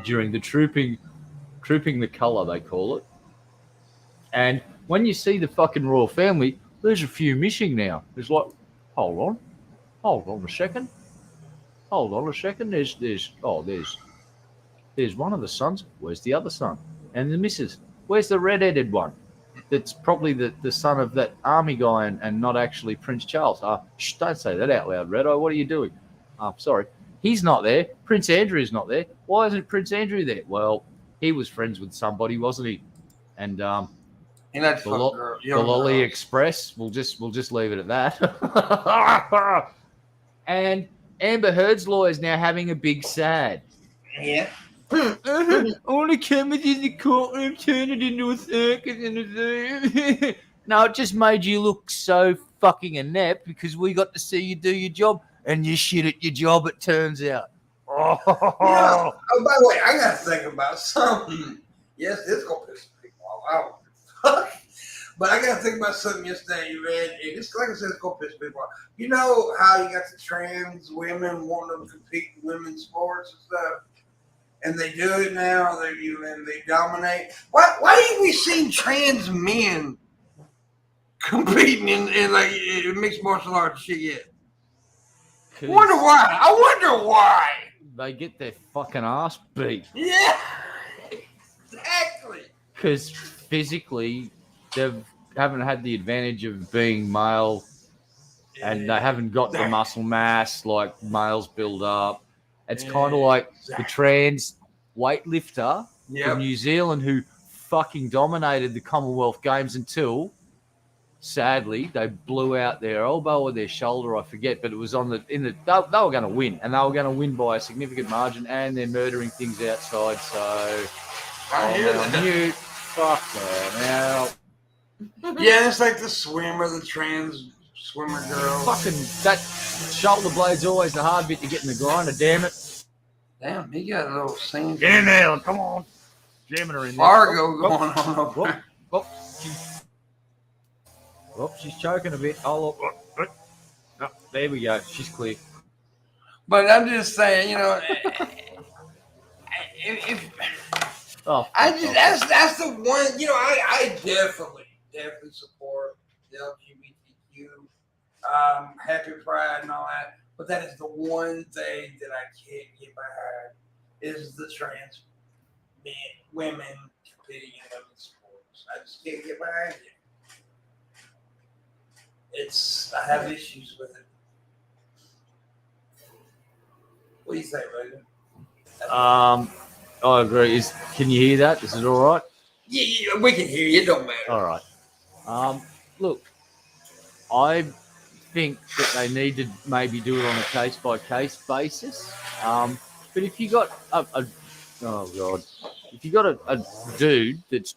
during the trooping the colour, they call it. And when you see the fucking royal family, there's a few missing now. There's like, hold on a second. There's one of the sons. Where's the other son? And the missus. Where's the red-headed one? That's probably the son of that army guy and not actually Prince Charles. Shh, don't say that out loud, Red-Eye. What are you doing? Sorry. He's not there. Prince Andrew's not there. Why isn't Prince Andrew there? Well, he was friends with somebody, wasn't he? And the Lolly Express, we'll just leave it at that. And Amber Heard's lawyer is now having a big sad. Yeah. I want to come in the courtroom, turn it into a circus. No, it just made you look so fucking inept because we got to see you do your job and you shit at your job, it turns out. Oh, by the way, I got to think about something. Yes, this is going to piss people off. But I got to think about something yesterday, man. It's like I said, it's going to piss people off. You know how you got the trans women wanting to compete in women's sports and stuff? And they do it now. They dominate. Why ain't we seen trans men competing in like mixed martial arts shit yet? I wonder why. They get their fucking ass beat. Yeah, exactly. Because physically, they haven't had the advantage of being male, and they haven't got the muscle mass like males build up. It's kind of like the trans weightlifter from New Zealand who fucking dominated the Commonwealth Games until, sadly, they blew out their elbow or their shoulder, I forget, but it was they were going to win, and they were going to win by a significant margin, and they're murdering things outside, so I'm mute. Fuck that now. Yeah, it's like the trans swimmer girl. Fucking that shoulder blade's always the hard bit to get in the grinder, damn it. Damn, he got a little scene. Get in there, come on. Jamming her in there. Fargo going on over there. She's choking a bit. There we go. She's clear. But I'm just saying, that's the one, I definitely support the LGBTQ, happy pride and all that. But that is the one thing that I can't get behind is the trans men, women competing in women's sports. I just can't get behind it. I have issues with it. What do you think, Logan? I agree. Can you hear that? Is it all right? Yeah, we can hear you. It don't matter. All right. Look, I think that they need to maybe do it on a case-by-case basis. But if you got if you got a dude that's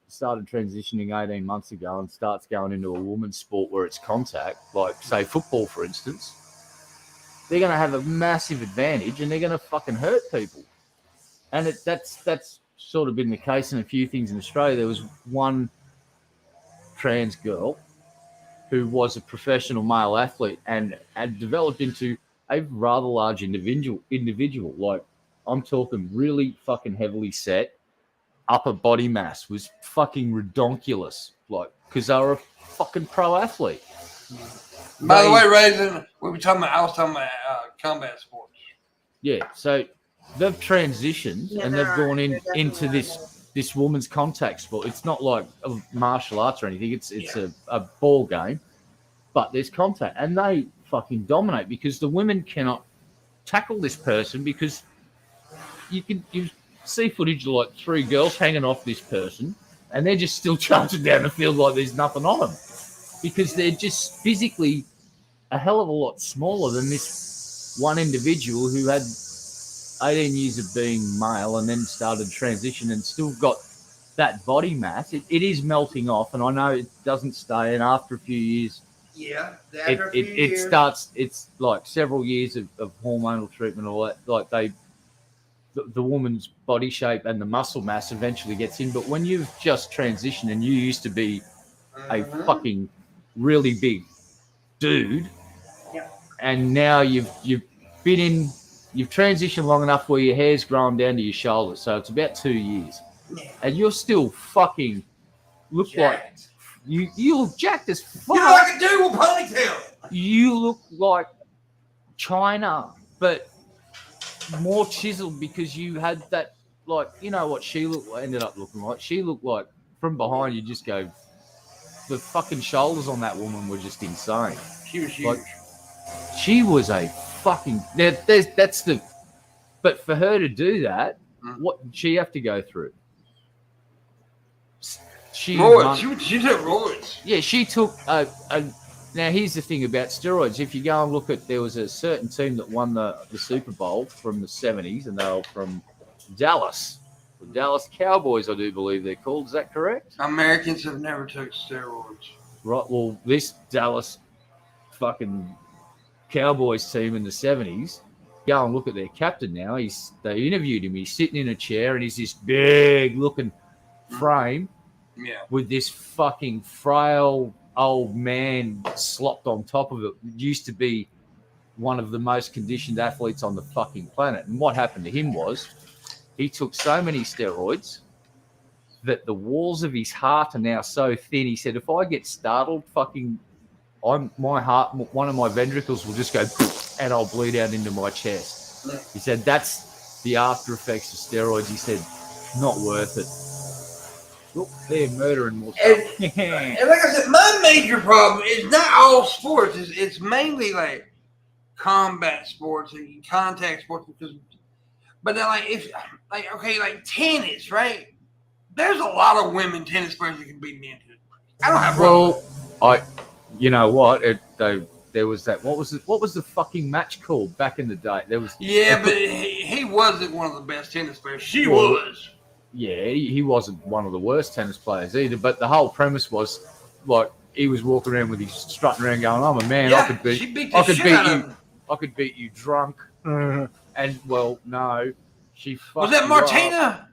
started transitioning 18 months ago and starts going into a woman's sport where it's contact, like say football, for instance, they're going to have a massive advantage and they're going to fucking hurt people. And that's sort of been the case in a few things in Australia. There was one trans girl who was a professional male athlete and had developed into a rather large individual. Like, I'm talking really fucking heavily set. Upper body mass was fucking redonkulous. Like, because they were a fucking pro athlete. By the way, Raisin, I was talking about combat sports. Yeah, so they've transitioned and they've gone into this woman's contact sport. It's not like a martial arts or anything. It's a ball game, but there's contact, and they fucking dominate because the women cannot tackle this person because you see footage of like 3 girls hanging off this person, and they're just still charging down the field like there's nothing on them, because they're just physically a hell of a lot smaller than this one individual who had 18 years of being male and then started transition and still got that body mass. It is melting off, and I know it doesn't stay, and after a few years, it starts. It's like several years of hormonal treatment, all that. Like the woman's body shape and the muscle mass eventually gets in. But when you've just transitioned and you used to be a fucking really big dude, and now you've transitioned long enough where your hair's grown down to your shoulders, so it's about 2 years, and you're still fucking look jacked. Like you look jacked as fuck. You look like a dude with ponytail. You look like China, but more chiseled, because you had that, like, you know what she ended up looking like. She looked like, from behind, you just go, the fucking shoulders on that woman were just insane. She was huge. Like, she was a fucking. But for her to do that, what did she have to go through? She took roids. Yeah, she took now here's the thing about steroids. If you go and look at, there was a certain team that won the Super Bowl from the 70s, and they were from Dallas. The Dallas Cowboys, I do believe they're called. Is that correct? Americans have never took steroids. Right, well, this Dallas fucking Cowboys team in the 70s, go and look at their captain now. They interviewed him. He's sitting in a chair, and he's this big looking frame with this fucking frail old man slopped on top of it. Used to be one of the most conditioned athletes on the fucking planet. And what happened to him was he took so many steroids that the walls of his heart are now so thin. He said, if I get startled, my heart, one of my ventricles will just go and I'll bleed out into my chest. He said, that's the after effects of steroids. He said, not worth it. Look, they're murdering more stuff. And like I said, my major problem is not all sports. It's mainly like combat sports and contact sports. But then, like tennis, right? There's a lot of women tennis players that can beat men. I don't have problems. You know what? There was that. What was the fucking match called back in the day? There was. Yeah, but he wasn't one of the best tennis players. She was. Yeah, he wasn't one of the worst tennis players either. But the whole premise was, like, he was walking around with his strutting around, going, "I'm a man. I could beat you. I could beat you drunk." And well, no, she was that Martina.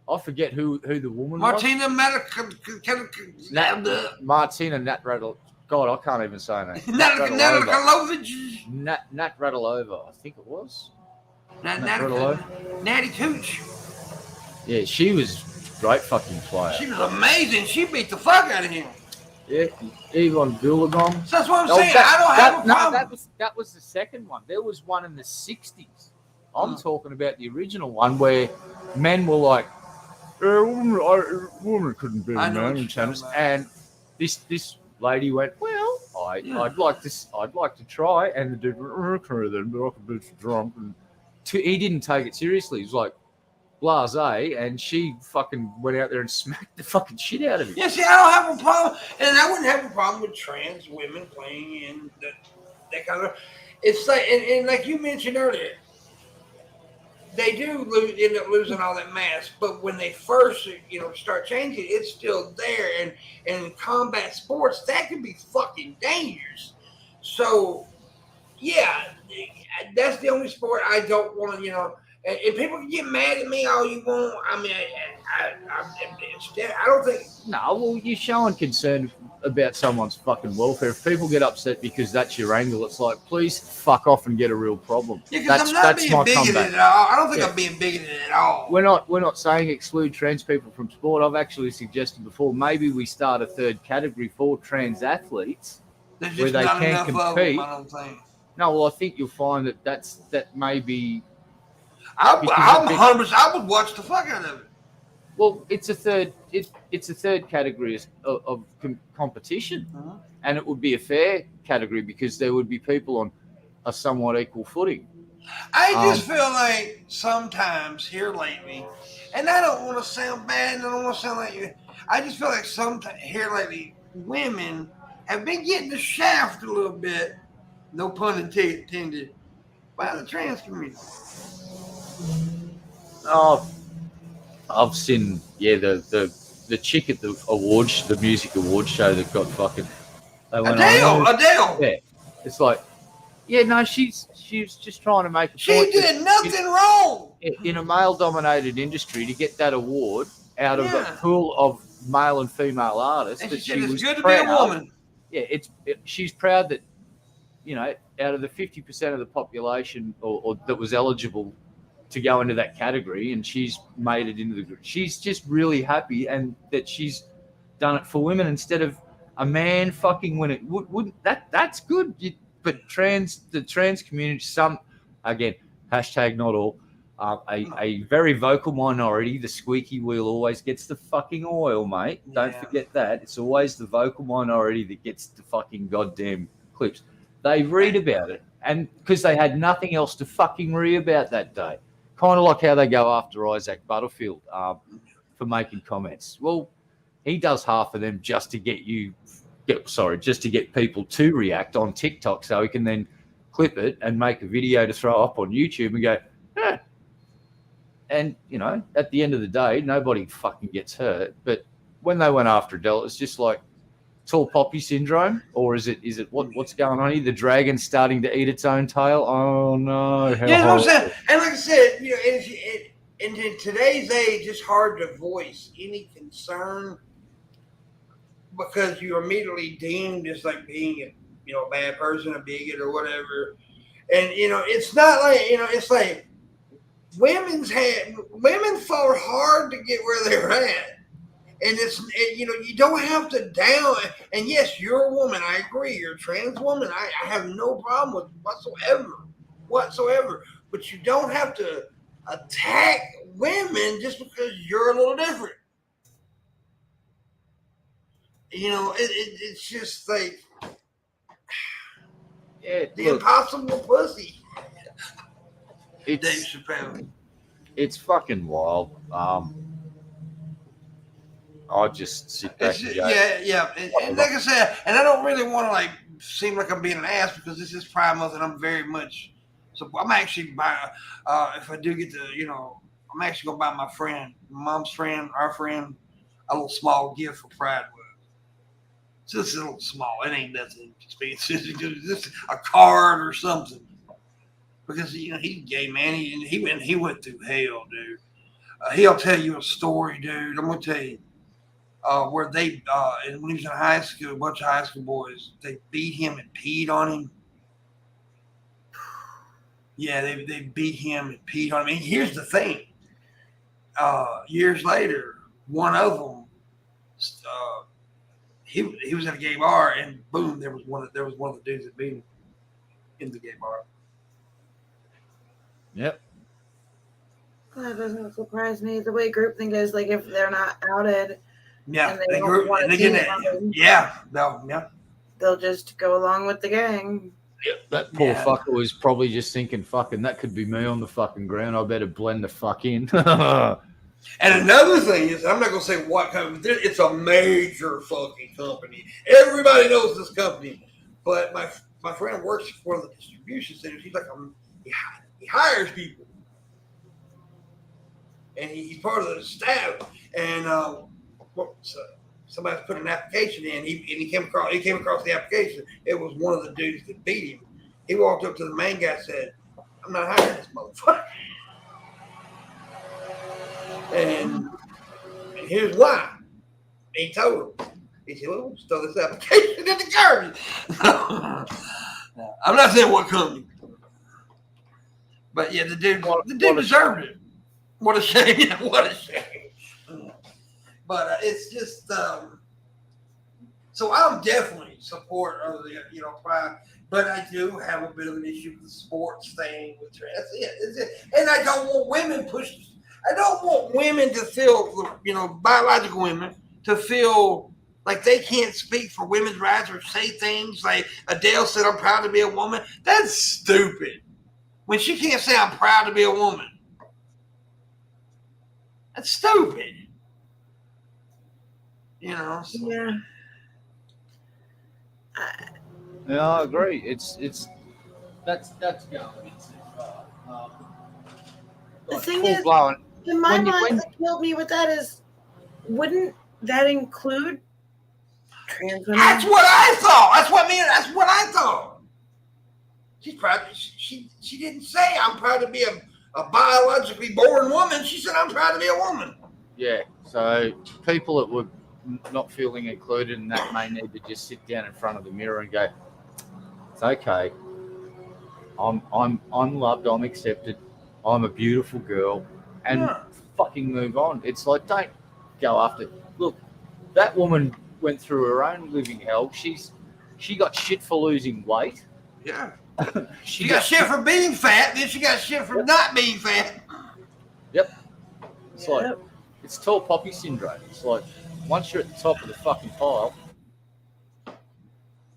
I forget who the woman Martina was. Martina Navratilova. God, I can't even say her name. Navratilova, I think it was. Natty Cooch. Yeah, she was a great fucking player. She was amazing. She beat the fuck out of him. Yeah, Ivan Gulagong. So that's what I'm saying. I don't have a problem. That was the second one. There was one in the 60s. I'm talking about the original one where men were like, a woman couldn't be a man in tennis. And this lady went, well, I'd like to try. And the dude went, okay then, but I could be drunk. And he didn't take it seriously. He was like, blasé, and she fucking went out there and smacked the fucking shit out of him. Yeah, see, I don't have a problem, and I wouldn't have a problem with trans women playing in that kind of. It's like, and like you mentioned earlier, they do end up losing all that mass, but when they first, start changing, it's still there, and in combat sports, that can be fucking dangerous. So, yeah, that's the only sport I don't want to, And people can get mad at me all you want. I mean, I don't think. No, well, you're showing concern about someone's fucking welfare. If people get upset because that's your angle, it's like, please fuck off and get a real problem. Yeah, because I'm not being bigoted at all. I don't think I'm being bigoted at all. We're not saying exclude trans people from sport. I've actually suggested before maybe we start a third category for trans athletes where they can compete. No, well, I think you'll find that may be. I'm 100%. I would watch the fuck out of it. Well, it's a third category of competition, and it would be a fair category because there would be people on a somewhat equal footing. I just feel like sometimes here lately, and I don't want to sound bad, and I don't want to sound like you. I just feel like sometimes here lately, women have been getting the shaft a little bit. No pun intended. By the trans community. Oh, I've seen the chick at the music awards show that got fucking. They went on. Adele. Yeah, it's like, yeah, no, she's just trying to make a She point. did nothing wrong. In a male-dominated industry, to get that award out of Yeah. a pool of male and female artists, And that she said it's was good to proud. be a woman. Yeah, she's proud that, out of the 50% of the population or that was eligible to go into that category, and she's made it into the group. She's just really happy, and that she's done it for women instead of a man fucking winning. Wouldn't that's good? But the trans community, some, again, hashtag not all, a very vocal minority. The squeaky wheel always gets the fucking oil, mate. Don't forget that. It's always the vocal minority that gets the fucking goddamn clips. They read about it, and because they had nothing else to fucking read about that day. Kind of like how they go after Isaac Butterfield for making comments. Well, he does half of them just to get people to react on TikTok, so he can then clip it and make a video to throw up on YouTube and go, eh. And, at the end of the day, nobody fucking gets hurt. But when they went after Adele, it's just like tall poppy syndrome, or is it what's going on here? The dragon's starting to eat its own tail. Oh no! Yeah, what I'm saying. And like I said, in today's age, it's hard to voice any concern because you're immediately deemed as like being a bad person, a bigot, or whatever. And it's not like it's like women fought hard to get where they're at. And you don't have to down. And yes, you're a woman. I agree. You're a trans woman. I have no problem with whatsoever. But you don't have to attack women just because you're a little different. It's just like the impossible pussy. Dave Chappelle. It's fucking wild. I'll just sit back. Yeah. And like I said, and I don't really want to like seem like I'm being an ass because this is Pride Month and I'm very much. So I'm actually buying. If I do get to, I'm actually gonna buy my mom's friend, our friend, a little small gift for Pride Month. Just a little small. It ain't nothing expensive. Just a card or something. Because he's a gay man. He went through hell, dude. He'll tell you a story, dude. I'm gonna tell you. Where they, and when he was in high school, a bunch of high school boys, they beat him and peed on him. Yeah, they beat him and peed on him. And here's the thing. Years later, one of them, he was at a gay bar, and boom, there was one of the dudes that beat him in the gay bar. Yep. That doesn't surprise me. The way groupthink is, like, if they're not outed. Yeah, they'll just go along with the gang. That poor fucker was probably just thinking, fucking, that could be me on the fucking ground. I better blend the fuck in. And another thing is, I'm not going to say what company, it's a major fucking company. Everybody knows this company. But my friend works for one of the distribution centers. He's like, he hires people. And he's part of the staff. And somebody put an application in. He came across the application. It was one of the dudes that beat him. He walked up to the main guy and said, "I'm not hiring this motherfucker." And here's why. He told him. He said, "Well, just throw this application in the garbage." I'm not saying what company. But yeah, the dude deserved it. What a shame. What a shame. But it's just, so I'm definitely support of the, Pride, but I do have a bit of an issue with the sports thing with trans. That's it. And I don't want women pushed. I don't want women to feel, biological women to feel like they can't speak for women's rights or say things like Adele said, "I'm proud to be a woman." That's stupid. when she can't say I'm proud to be a woman. That's stupid. You know. So. Yeah. Yeah, I agree. It's that's going into The thing full is, blown. in my When you- mind, when- what killed me with that is, wouldn't that include trans women? That's what I thought. That's what I thought. She's proud. She didn't say I'm proud to be a biologically born woman. She said I'm proud to be a woman. Yeah. So people that were not feeling included in that may need to just sit down in front of the mirror and go, "It's okay. I'm loved. I'm accepted. I'm a beautiful girl," and Yeah. fucking move on. It's like, don't go after. Look, that woman went through her own living hell. She got shit for losing weight. Yeah. She got shit for being fat. Then she got shit for not being fat. It's like, it's tall poppy syndrome. It's like, once you're at the top of the fucking pile.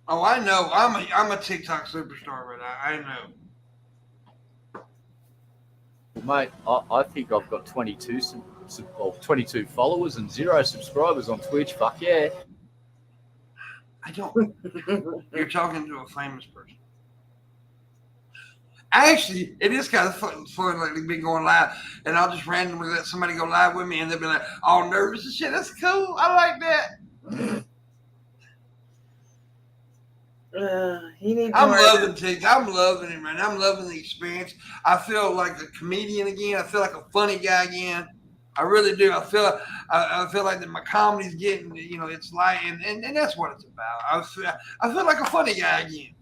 Oh, I know. I'm a TikTok superstar, but I know. Mate, I think I've got 22 followers and 0 subscribers on Twitch. Fuck yeah. I don't. You're talking to a famous person. Actually, it is kind of fun lately being going live, and I'll just randomly let somebody go live with me, and they'll be like, all nervous and shit. That's cool. I like that. You need I'm more loving TikTok. I'm loving it, man. I'm loving the experience. I feel like a comedian again. I feel like a funny guy again. I really do. I feel like that my comedy's getting, it's like, and that's what it's about. I feel like a funny guy again.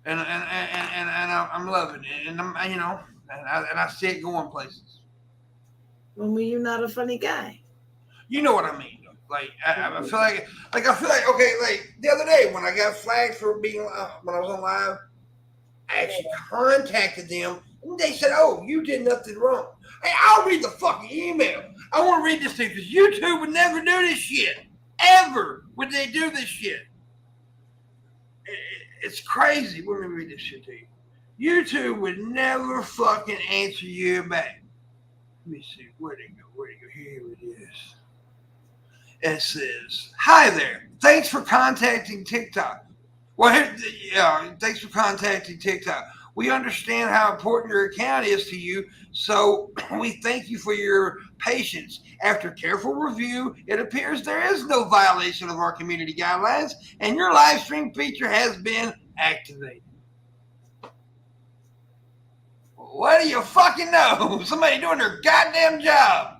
And I'm loving it, and I see it going places. When were you not a funny guy? You know what I mean? Like I feel like okay, like the other day when I got flagged for being when I was on live, I actually contacted them and they said, "Oh, you did nothing wrong." Hey, I'll read the fucking email. I want to read this thing because YouTube would never do this shit. Ever would they do this shit? It's crazy. Let me read this shit to you. YouTube would never fucking answer you back. Let me see. Where'd it go? Here it is. It says, "Hi there. Thanks for contacting TikTok. Thanks for contacting TikTok. We understand how important your account is to you, so we thank you for your patience. After careful review, it appears there is no violation of our community guidelines, and your live stream feature has been activated." What do you fucking know? Somebody doing their goddamn job.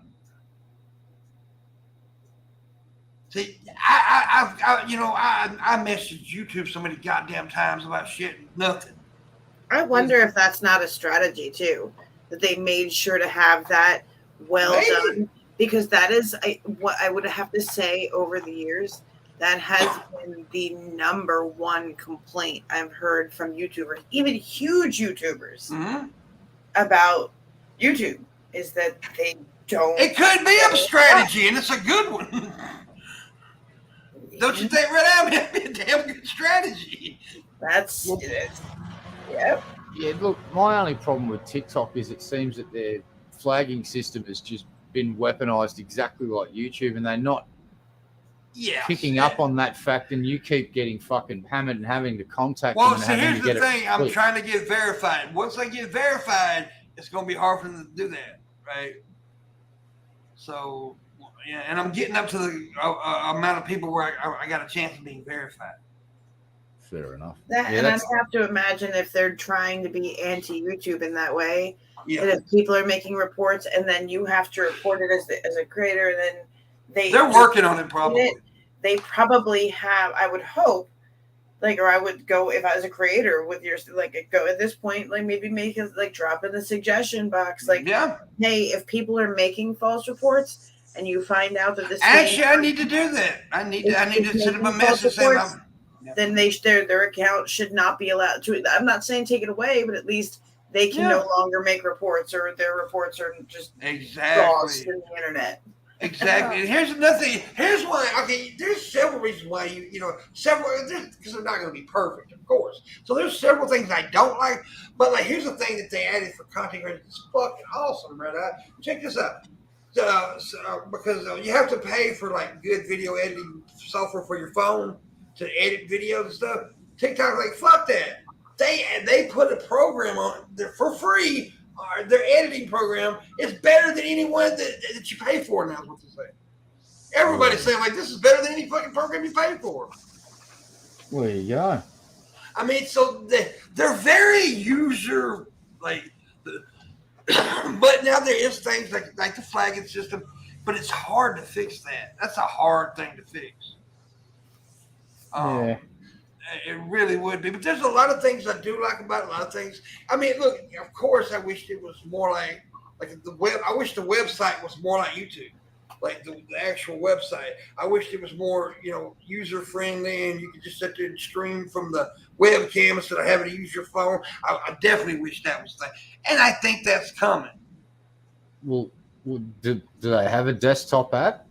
See, I messaged YouTube so many goddamn times about shit and nothing. I wonder if that's not a strategy too, that they made sure to have that done, because that is what I would have to say over the years. That has been the number one complaint I've heard from YouTubers, even huge YouTubers, about YouTube, is that they don't. It could be a strategy, and it's a good one. Don't you think, Red Am? It'd be a damn good strategy. That's it. Yep. Yeah, look, my only problem with TikTok is it seems that their flagging system has just been weaponized exactly like YouTube, and they're not picking up on that fact, and you keep getting fucking hammered and having to contact them. Well, see, here's the thing. I'm trying to get verified. Once I get verified, it's going to be hard for them to do that, right? So, yeah, and I'm getting up to the amount of people where I got a chance of being verified. Fair enough. And I'd have to imagine if they're trying to be anti-YouTube in that way, and if people are making reports and then you have to report it as a creator, then they're working on it probably. They probably have, I would hope, or I would go, if I was a creator with your, go at this point, maybe make it, drop in the suggestion box, hey, if people are making false reports and you find out that this actually, I need to do that. I need to send them a message saying then their account should not be allowed to. I'm not saying take it away, but at least they can no longer make reports, or their reports are just lost in the internet. Exactly. And here's another thing. Here's why. Okay, there's several reasons why because they're not going to be perfect, of course. So there's several things I don't like. But like, here's the thing that they added for content creators. It's fucking awesome, right? Check this out. Because you have to pay for like good video editing software for your phone to edit videos and stuff. TikTok's like, fuck that. They put a program on there for free. Their editing program is better than any one that you pay for now. Is what they're saying. Everybody's saying like this is better than any fucking program you pay for. Well, there you go. I mean, so they're very user like. But now there is things like the flagging system, but it's hard to fix that. That's a hard thing to fix. Yeah. It really would be. But there's a lot of things I do like about it, a lot of things. I mean, look, of course, I wish it was more like the web. I wish the website was more like YouTube, like the actual website. I wish it was more, user friendly, and you could just sit there and stream from the webcam instead of having to use your phone. I definitely wish that was the thing. And I think that's coming. Well, do they have a desktop app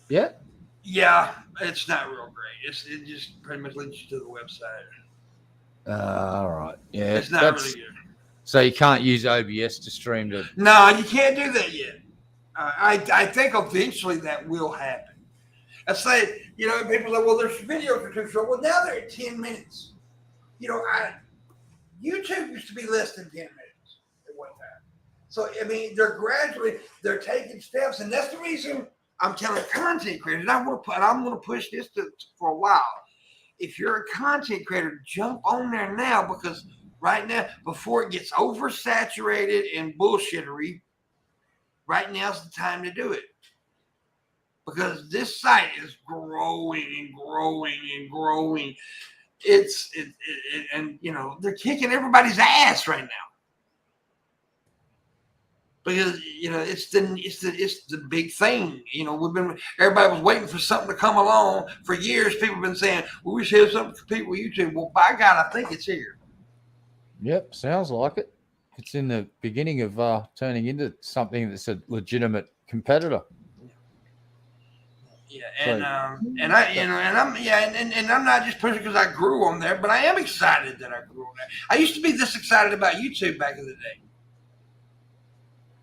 yet? Yeah, it's not real great. It just pretty much leads you to the website. All right. Yeah. It's not really good. So you can't use OBS to stream to. No, you can't do that yet. I think eventually that will happen. I say, people say, well, there's videos are too short. Well, now they're at 10 minutes. YouTube used to be less than 10 minutes at one time. So, I mean, they're taking steps, and that's the reason I'm telling content creators, I'm going to push this for a while. If you're a content creator, jump on there now, because right now, before it gets oversaturated and bullshittery, right now's the time to do it. Because this site is growing and growing and growing. And they're kicking everybody's ass right now. Because it's the big thing. Everybody was waiting for something to come along for years. People have been saying, well, we should have something to compete with YouTube. Well, by God, I think it's here. Yep, sounds like it. It's in the beginning of turning into something that's a legitimate competitor. Yeah, and I'm not just pushing because I grew on there, but I am excited that I grew on there. I used to be this excited about YouTube back in the day.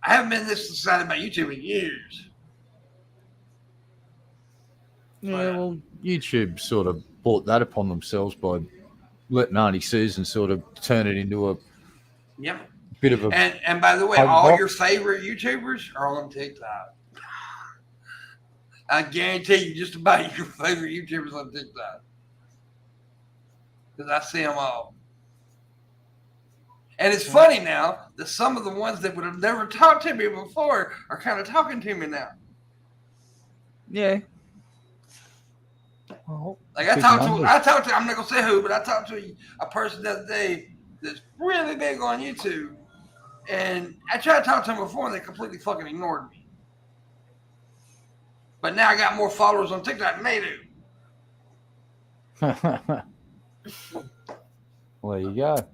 I haven't been this excited about YouTube in years. Yeah, well, YouTube sort of brought that upon themselves by letting Auntie Susan sort of turn it into a bit of a. And by the way, all your favorite YouTubers are on TikTok. I guarantee you, just about your favorite YouTubers on TikTok, because I see them all. And it's funny now that some of the ones that would have never talked to me before are kind of talking to me now. Yeah. Like I talked to, I'm not gonna say who, but I talked to a person the other day that's really big on YouTube, and I tried to talk to them before, and they completely fucking ignored me. But now I got more followers on TikTok than they do. Well, there you go.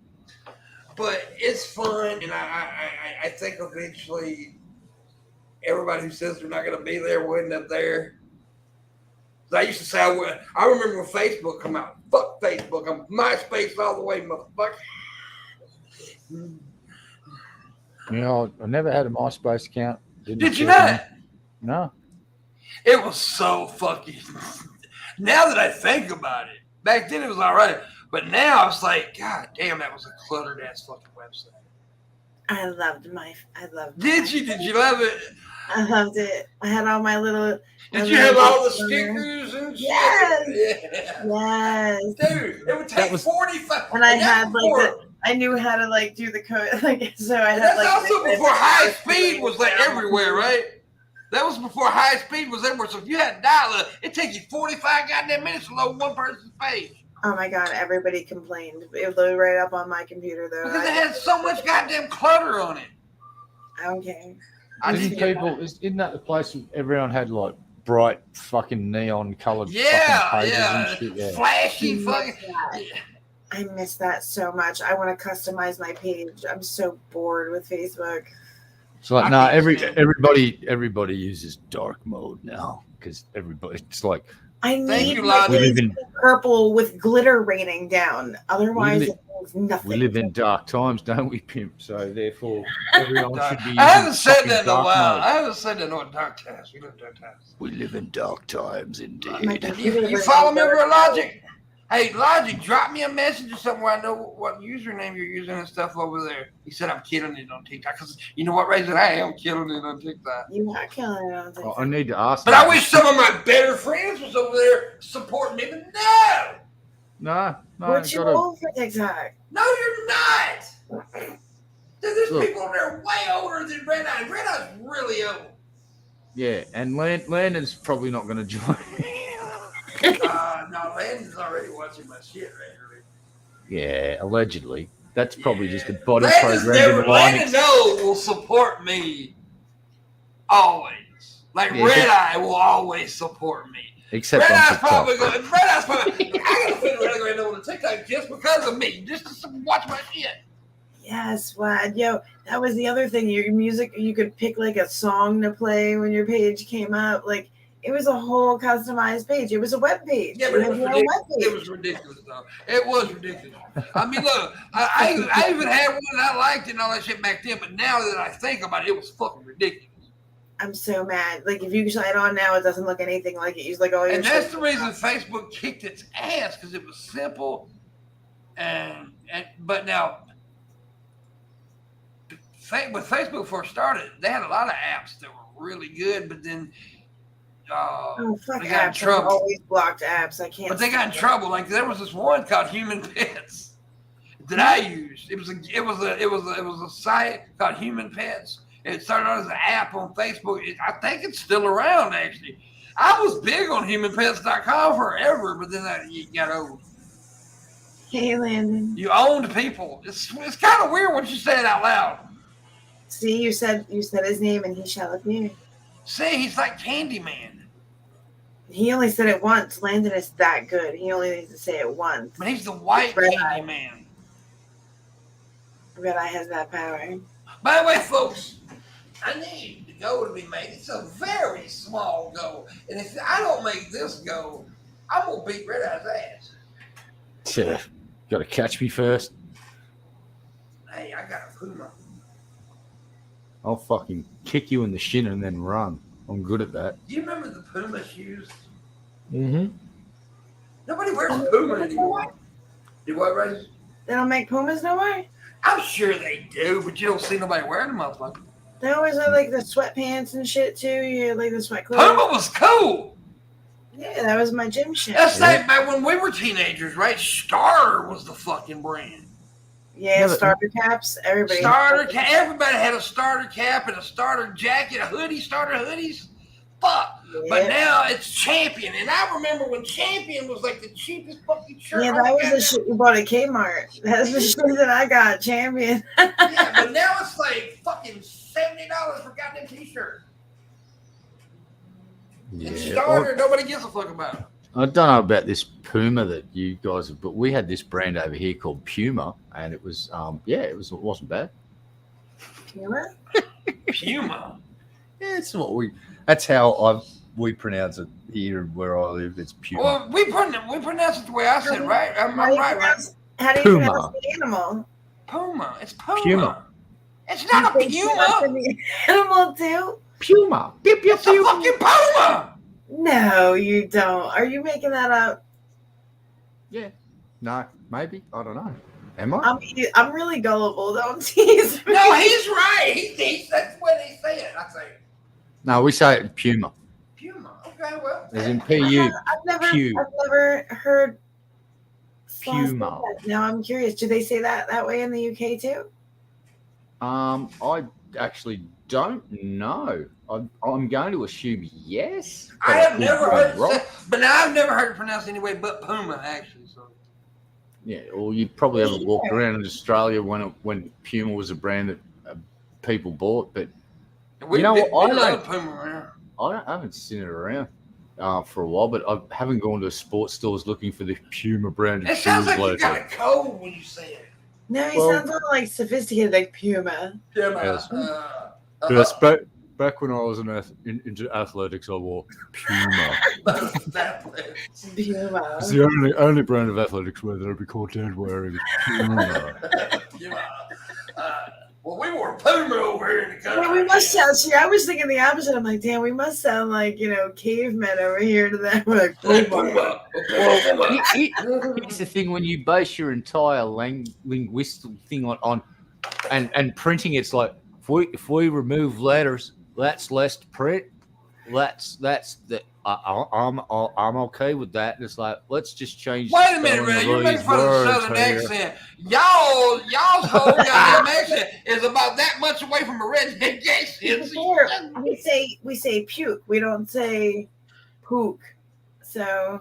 But it's fun, and I think eventually everybody who says they're not going to be there will end up there. I used to say I would. I remember when Facebook come out. Fuck Facebook. I'm MySpace all the way, motherfucker. I never had a MySpace account. Did you not? No. It was so fucking. Now that I think about it, back then it was all right. But now I was like, God damn, that was a cluttered ass fucking website. I loved Did you? Did you love it? I loved it. I had all my little. Did you have all the stickers and shit? Yes. Yeah. Yes. Dude, it would take 45. And I had I knew how to do the code. So I had that's also before high speed was everywhere, right? That was before high speed was everywhere. So if you had dial-up, it'd take you 45 goddamn minutes to load one person's page. Oh my God, everybody complained. It loaded right up on my computer though. Because it had so much goddamn clutter on it. I don't care. Isn't that the place where everyone had bright fucking neon colored pages and shit? Yeah. Flashy fucking. I miss that so much. I want to customize my page. I'm so bored with Facebook. It's like, I no, can't stand it. everybody uses dark mode now because everybody. It's like I Thank need you, my Lottie. we live days in to be purple with glitter raining down. Otherwise, li- it means nothing. we live in dark times, don't we, pimp? So therefore, everyone should be I using haven't said fucking that in a dark while. mode. I haven't said that in a dark times. We live in dark times. We live in dark times, My indeed. computer You is follow in me over dark at mode. Logic? Hey, Logic, drop me a message or something where I know what username you're using and stuff over there. He said I'm killing it on TikTok. Because you know what, Raisin? I am killing it on TikTok. You are killing it on I TikTok. need to ask. But I wish some of my better friends was over there supporting me. But no! No, We're too gotta. old for TikTok. No, you're not! There's Look. people over there way older than Red Eye. Red Eye's really old. Yeah, and Landon's probably not going to join. No, Landon's already watching my shit regularly. Yeah, allegedly. That's probably just a body Landon's program. Landon will support me always. Like Yeah, Red Eye will always support me. Except Red on Eye's TikTok. probably going. Red Eye's probably. I got a feeling Red Eye's going to go on TikTok just because of me, just to watch my shit. Yes, Vlad. Yo, that was the other thing. Your music, you could pick like a song to play when your page came up. Like it was a whole customized page. It was a web page. Yeah, but You it was had your own ridiculous. webpage. It was ridiculous, though. It was ridiculous. I mean, look, I even had one that I liked and all that shit back then, but now that I think about it, it was fucking ridiculous. I'm so mad. Like if you try it on now, it doesn't look anything like it used. Like all your And that's shit. the reason Facebook kicked its ass, because it was simple. But now, when Facebook first started, they had a lot of apps that were really good, but then Oh fuck they got in apps! I've trouble. always blocked apps. I can't. But they got in trouble. Like there was this one called Human Pets that I used. It was a site called Human Pets. It started out as an app on Facebook. I think it's still around actually. I was big on humanpets.com forever, but then it got old. Hey Landon. You owned people. It's kind of weird once you say it out loud. See, you said his name and he shall appear. See, he's like Candyman. He only said it once. Landon is that good. He only needs to say it once. But he's the white Red Eye. Candyman. Red Eye has that power. By the way, folks, I need the goal to be made. It's a very small goal. And if I don't make this goal, I'm going to beat Red Eye's ass. Yeah, got to catch me first. Hey, I got a Puma. I'll fucking kick you in the shin and then run. I'm good at that. Do you remember the Puma shoes? Mm-hmm. Nobody wears Puma anymore. Do what, Ray? They don't make Pumas no more? I'm sure they do, but you don't see nobody wearing them, motherfucker. They always have like the sweatpants and shit too. You like the sweat clothes. Puma was cool. Yeah, that was my gym shit. That's like back when we were teenagers, right? Starter was the fucking brand. Yeah, starter caps. Everybody. Everybody had a starter cap and a starter jacket, a hoodie, starter hoodies. Fuck. Yeah. But now it's Champion. And I remember when Champion was like the cheapest fucking shirt. Yeah, that was the shit you bought at Kmart. That's the shit that I got, Champion. Yeah, but now it's like fucking $70 for goddamn t-shirt. Yeah. And starter, nobody gives a fuck about it. I don't know about this Puma that you guys have, but we had this brand over here called Puma, and it was, it wasn't bad. Puma? Puma. Yeah, that's how we pronounce it here where I live. It's Puma. Well, we pronounce it the way I said, right? I'm right. How do you Puma. pronounce the animal? Puma. It's Puma. Puma. It's not a Puma. The animal too? Puma. Beep, beep, It's a fucking Puma. No, you don't. Are you making that up? Yeah. No, maybe. I don't know. Am I? I'm really gullible. Don't tease me. No, he's right. That's the way they say it. I say it. No, we say it Puma. Puma. Okay, well. As in P-U. I've never Pew. heard Puma. Now I'm curious. Do they say that way in the UK too? I actually don't know. I'm going to assume yes. I have never heard wrong. it, but now I've never heard it pronounced anyway but Puma, actually. So. Yeah, or you probably haven't walked around in Australia when Puma was a brand that people bought, but We love Puma around. I haven't seen it around for a while, but I haven't gone to sports stores looking for the Puma brand of It shoes sounds like you lately. got a cold when you say it. No, he Well- sounds all like sophisticated, like Puma. Puma. Yes. Yes, back when I was into athletics, I wore Puma. Puma. It's the only brand of athletics wear that I'd be caught dead wearing is Puma. Well, we wore Puma over here in the country. Well, we must sound. See, I was thinking the opposite. I'm like, damn, we must sound like cavemen over here to them. We're like, Puma. Well, here's the thing: when you base your entire linguistic thing on and printing, it's like if we remove letters, that's less to print. That's the I'm okay with that. And it's like, let's just change. Wait a minute, Ray. You're making fun of the southern accent. Y'all's whole goddamn accent is about that much away from a redneck accent. we say puke. We don't say pook. So,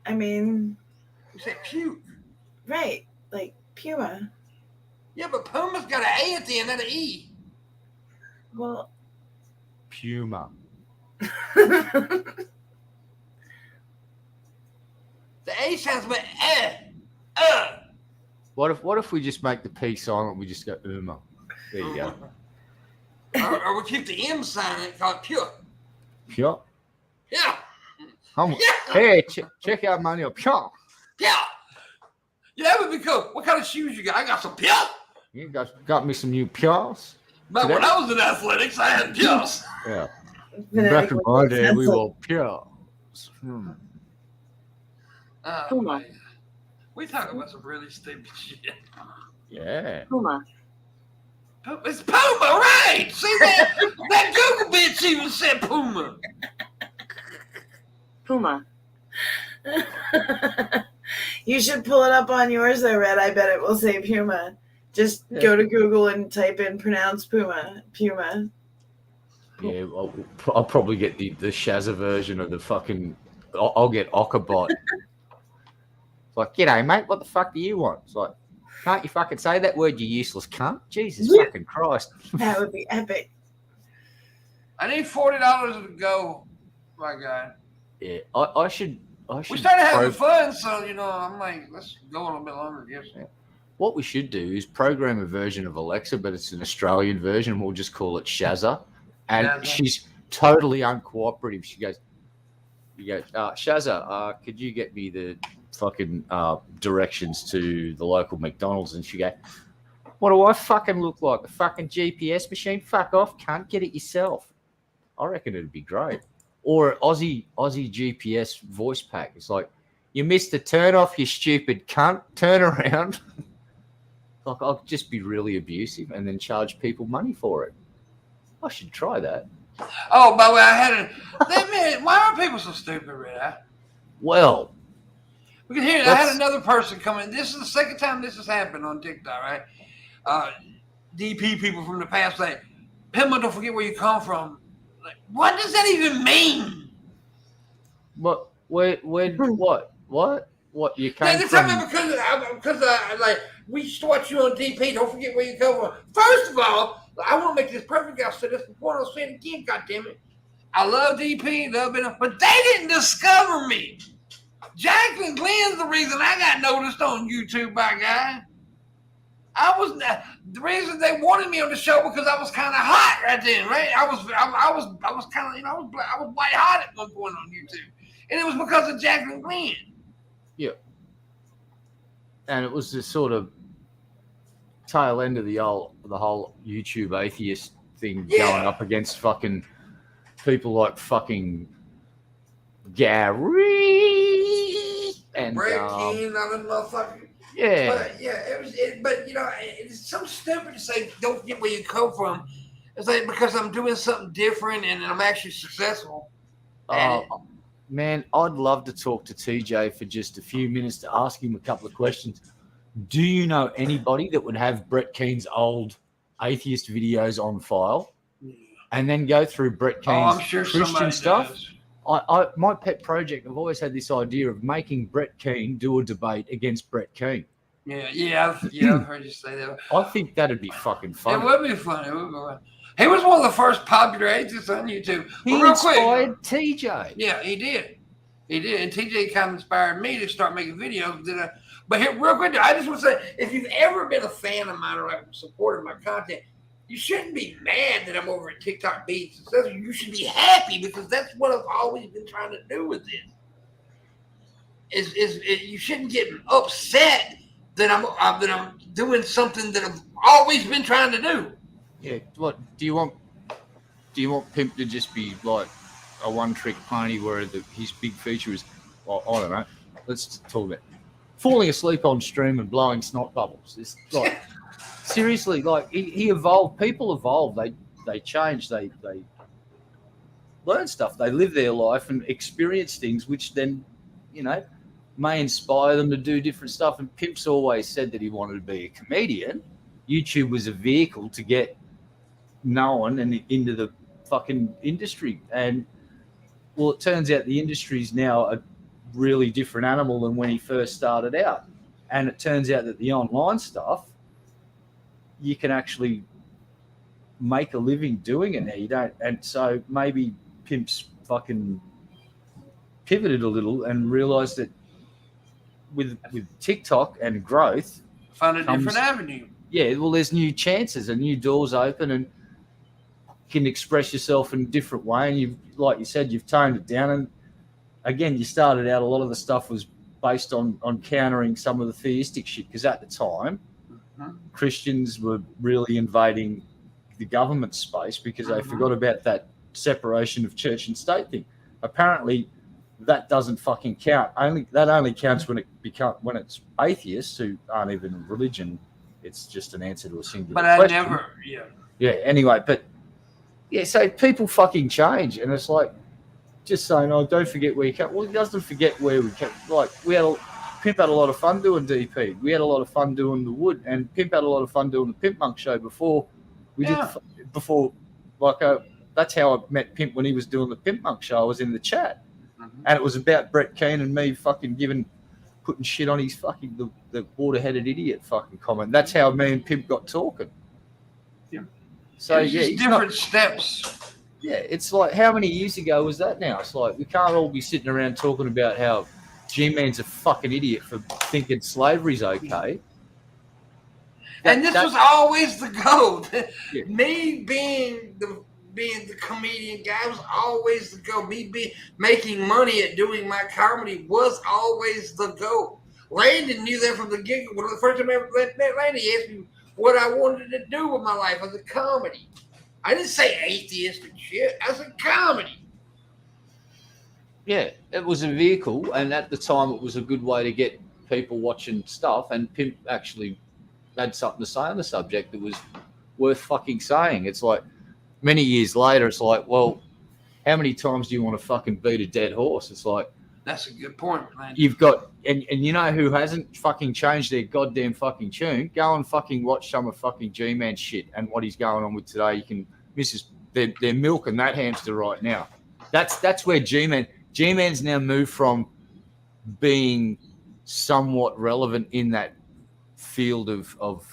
I mean, You say puke. right, like Puma. Yeah, but Puma's got an A at the end, not an E. Well, Puma. The A sounds like What if we just make the P silent? We just go Uma. There you go. or we keep the M silent and call it pure. Pure. Yeah. Hey, check out my new pure. Yeah. Yeah, that would be cool. What kind of shoes you got? I got some pure. You got me some new pures. But when I was in athletics, I had pures. Yeah. Back in my day, we were pure. Puma. We talking about some really stupid shit. Yeah. Puma. It's Puma, right? See that? That Google bitch even said Puma. Puma. You should pull it up on yours though, Red. I bet it will say Puma. Just go to Google and type in pronounce Puma. Puma. Yeah, I'll probably get the Shazza version of the fucking. I'll get Ockabot. It's like, g'day, mate. What the fuck do you want? It's like, can't you fucking say that word, you useless cunt? Jesus fucking Christ. That would be epic. I need $40 to go, my guy. Yeah, I should. We started having fun, so I'm like, let's go a little bit longer, I guess. Yeah. What we should do is program a version of Alexa, but it's an Australian version. We'll just call it Shazza. And she's totally uncooperative. She goes, Shazza, could you get me the fucking directions to the local McDonald's? And she goes, what do I fucking look like? A fucking GPS machine? Fuck off, can't get it yourself. I reckon it'd be great. Or Aussie GPS voice pack. It's like, you missed the turn off, you stupid cunt. Turn around. Like, I'll just be really abusive and then charge people money for it. I should try that. Oh, by the way, I had why are people so stupid, Red? Well, we can hear. I had another person come in. This is the second time this has happened on TikTok, right? DP people from the past say, "PIMPMUNK, don't forget where you come from." Like, what does that even mean? What? What? You came They from? tell me because like we used to watch you on DP. Don't forget where you come from. First of all, I want to make this perfect. I said this before. I'll say it again. God damn it! I love DP, but they didn't discover me. Jacqueline Glenn's the reason I got noticed on YouTube by guy. The reason they wanted me on the show because I was kind of hot right then, right? I was kind of I was white hot at one point on YouTube, and it was because of Jacqueline Glenn. Yeah, and it was this sort of tail end of the whole YouTube atheist thing going up against fucking people like fucking Gary and Brett King, all them motherfuckers. Yeah, but it's so stupid to say don't forget where you come from. It's like because I'm doing something different and I'm actually successful. Man, I'd love to talk to TJ for just a few minutes to ask him a couple of questions. Do you know anybody that would have Brett Keen's old atheist videos on file and then go through Brett Keen's Christian stuff? My pet project, I've always had this idea of making Brett Keen do a debate against Brett Keen. Yeah, I've heard you say that. I think that'd be fucking fun. It would be fun. He was one of the first popular atheists on YouTube. He inspired TJ. Yeah, he did. And TJ kind of inspired me to start making videos. But here, real quick, I just want to say, if you've ever been a fan of mine or like supported my content, You shouldn't be mad that I'm over at TikTok being successful. You should be happy because that's what I've always been trying to do with this. You shouldn't get upset that I'm doing something that I've always been trying to do. Yeah. What do you want? Do you want Pimp to just be like a one-trick pony where his big feature is, well, I don't know. Let's talk about falling asleep on stream and blowing snot bubbles. It's like seriously, like he evolved. People evolve. They change. They learn stuff. They live their life and experience things, which then, may inspire them to do different stuff. And Pimp's always said that he wanted to be a comedian. YouTube was a vehicle to get known and into the fucking industry. And well, it turns out the industry's now a really different animal than when he first started out. And it turns out that the online stuff, you can actually make a living doing it now. You don't, and so maybe Pimp's fucking pivoted a little and realized that with TikTok and growth, find a different avenue. Yeah, well, there's new chances and new doors open, and you can express yourself in a different way. And you've, like you said, you've toned it down. And again, you started out, a lot of the stuff was based on countering some of the theistic shit, because at the time, Christians were really invading the government space because they forgot about that separation of church and state thing. Apparently, that doesn't fucking count. That only counts when it's atheists who aren't even a religion. It's just an answer to a singular question. Yeah. Anyway, but yeah, so people fucking change, and it's like just saying, "Oh, don't forget where you come." Well, he doesn't forget where we came. Like Pimp had a lot of fun doing DP. We had a lot of fun doing the Wood, and Pimp had a lot of fun doing the PIMPMUNK show before we did. That's how I met Pimp when he was doing the PIMPMUNK show. I was in the chat. And it was about Brett Keane and me fucking putting shit on his fucking the water-headed idiot fucking comment. That's how me and Pimp got talking. Yeah. So it's yeah, different steps. Yeah, it's like, how many years ago was that now? It's like we can't all be sitting around talking about how G-Man's a fucking idiot for thinking slavery's okay. And this was always the goal. Yeah. Me being the comedian guy was always the goal. Me making money at doing my comedy was always the goal. Landon knew that from the get go. The first time I ever met Landon, he asked me what I wanted to do with my life as a comedy. I didn't say atheistic shit. I said comedy. Yeah, it was a vehicle, and at the time it was a good way to get people watching stuff, and Pimp actually had something to say on the subject that was worth fucking saying. It's like, many years later, it's like, well, how many times do you want to fucking beat a dead horse? It's like, that's a good point, man. You've got, and you know who hasn't fucking changed their goddamn fucking tune? Go and fucking watch some of fucking G-Man shit and what he's going on with today. You can they're milking that hamster right now. That's where G-Man's now moved from being somewhat relevant in that field of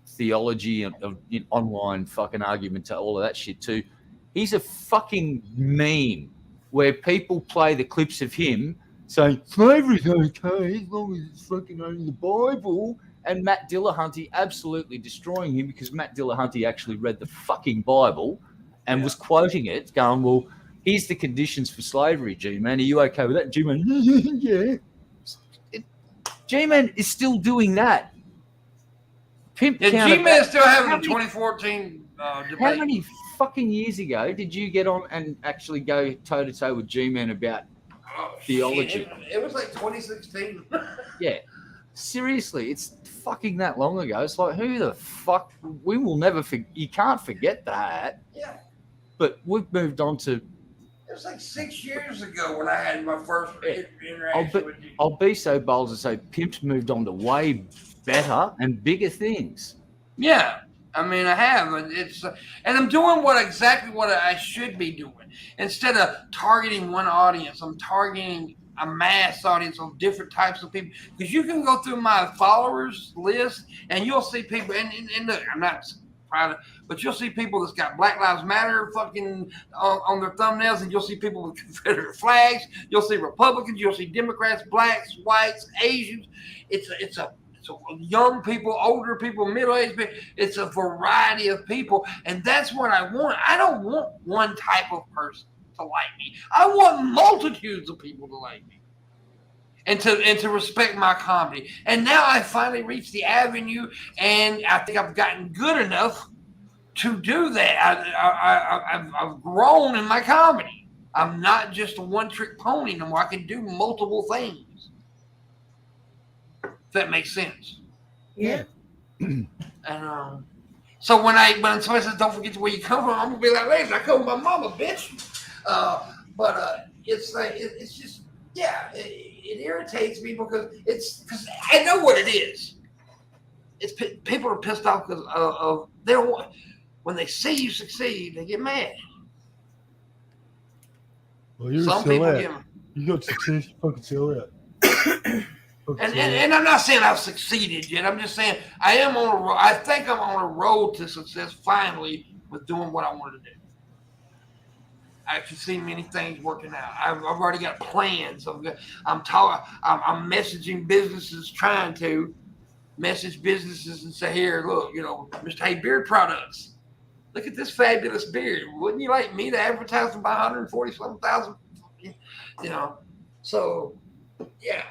theology and of online fucking argument to all of that shit too. He's a fucking meme where people play the clips of him saying slavery's okay as long as it's fucking only the Bible, and Matt Dillahunty absolutely destroying him because Matt Dillahunty actually read the fucking Bible and was quoting it, going, well, here's the conditions for slavery, G-Man. Are you okay with that? G-Man, yeah. G-Man is still doing that. G-Man still having the 2014 debate. How many fucking years ago did you get on and actually go toe-to-toe with G-Man about theology? It was like 2016. Yeah. Seriously, it's fucking that long ago. It's like, who the fuck? We will never you can't forget that. Yeah. But we've moved on to... It was like 6 years ago when I had my first interaction with you. I'll be so bold to say Pimp's moved on to way better and bigger things. Yeah, I mean, I have. And I'm doing exactly what I should be doing. Instead of targeting one audience, I'm targeting a mass audience of different types of people. Because you can go through my followers list and you'll see people. And look, I'm not proud of, but you'll see people that's got Black Lives Matter fucking on their thumbnails, and you'll see people with Confederate flags. You'll see Republicans. You'll see Democrats, blacks, whites, Asians. It's a So young people, older people, middle-aged people. It's a variety of people, and that's what I want. I don't want one type of person to like me. I want multitudes of people to like me. And to respect my comedy. And now I finally reached the avenue, and I think I've gotten good enough to do that. I've grown in my comedy. I'm not just a one-trick pony no more. I can do multiple things. If that makes sense. Yeah. And so when somebody says don't forget where you come from, I'm gonna be like, listen, I come from my mama, bitch. But it's like it's just it irritates me because I know what it is. It's people are pissed off because of when they see you succeed, they get mad. Well, you're Some still people at. get. You got success, you fucking still at. And I'm not saying I've succeeded yet. I'm just saying I am on a road. I think I'm on a road to success finally with doing what I wanted to do. I can see many things working out. I've already got plans. I'm messaging businesses, trying to message businesses and say, here, look, Mr. Hey Beard Products. Look at this fabulous beard. Wouldn't you like me to advertise for my 147,000? So yeah.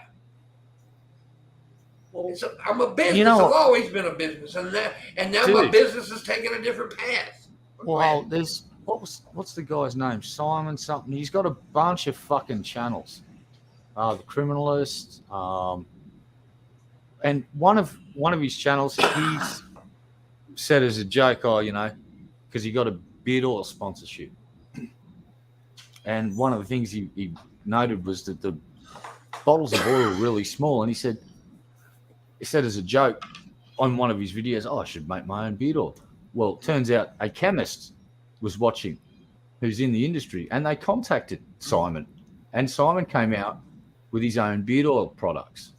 So I'm a business. I've always been a business, and now my business is taking a different path. Well, there's what's the guy's name? Simon something. He's got a bunch of fucking channels. The Criminalist, and one of his channels, he's said as a joke, because he got a beard oil sponsorship, and one of the things he noted was that the bottles of oil were really small, and he said as a joke on one of his videos, I should make my own beard oil. Well, it turns out a chemist was watching who's in the industry, and they contacted Simon, and Simon came out with his own beard oil products.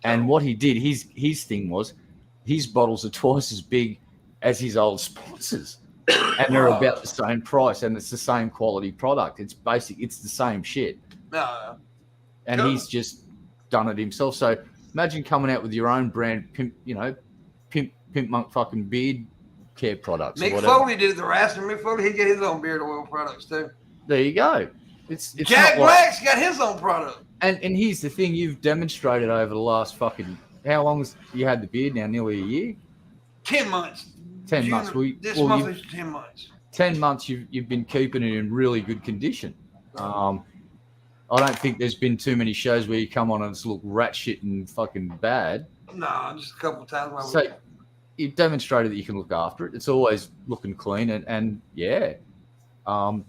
And what he did, his thing was his bottles are twice as big as his old sponsors, and they're about the same price, and it's the same quality product. It's the same shit. And he's just done it himself. So imagine coming out with your own brand, PIMPMUNK fucking beard care products. Mick Foley did the Rastor. Mick Foley, he got his own beard oil products too. There you go. It's Jack Black's got his own product. And here's the thing: you've demonstrated over the last fucking how long has you had the beard now? Nearly a year. 10 months. 10 months. This month is 10 months. 10 months. You've been keeping it in really good condition. I don't think there's been too many shows where you come on and it's look rat shit and fucking bad. No, just a couple of times. So you've demonstrated that you can look after it. It's always looking clean and yeah. I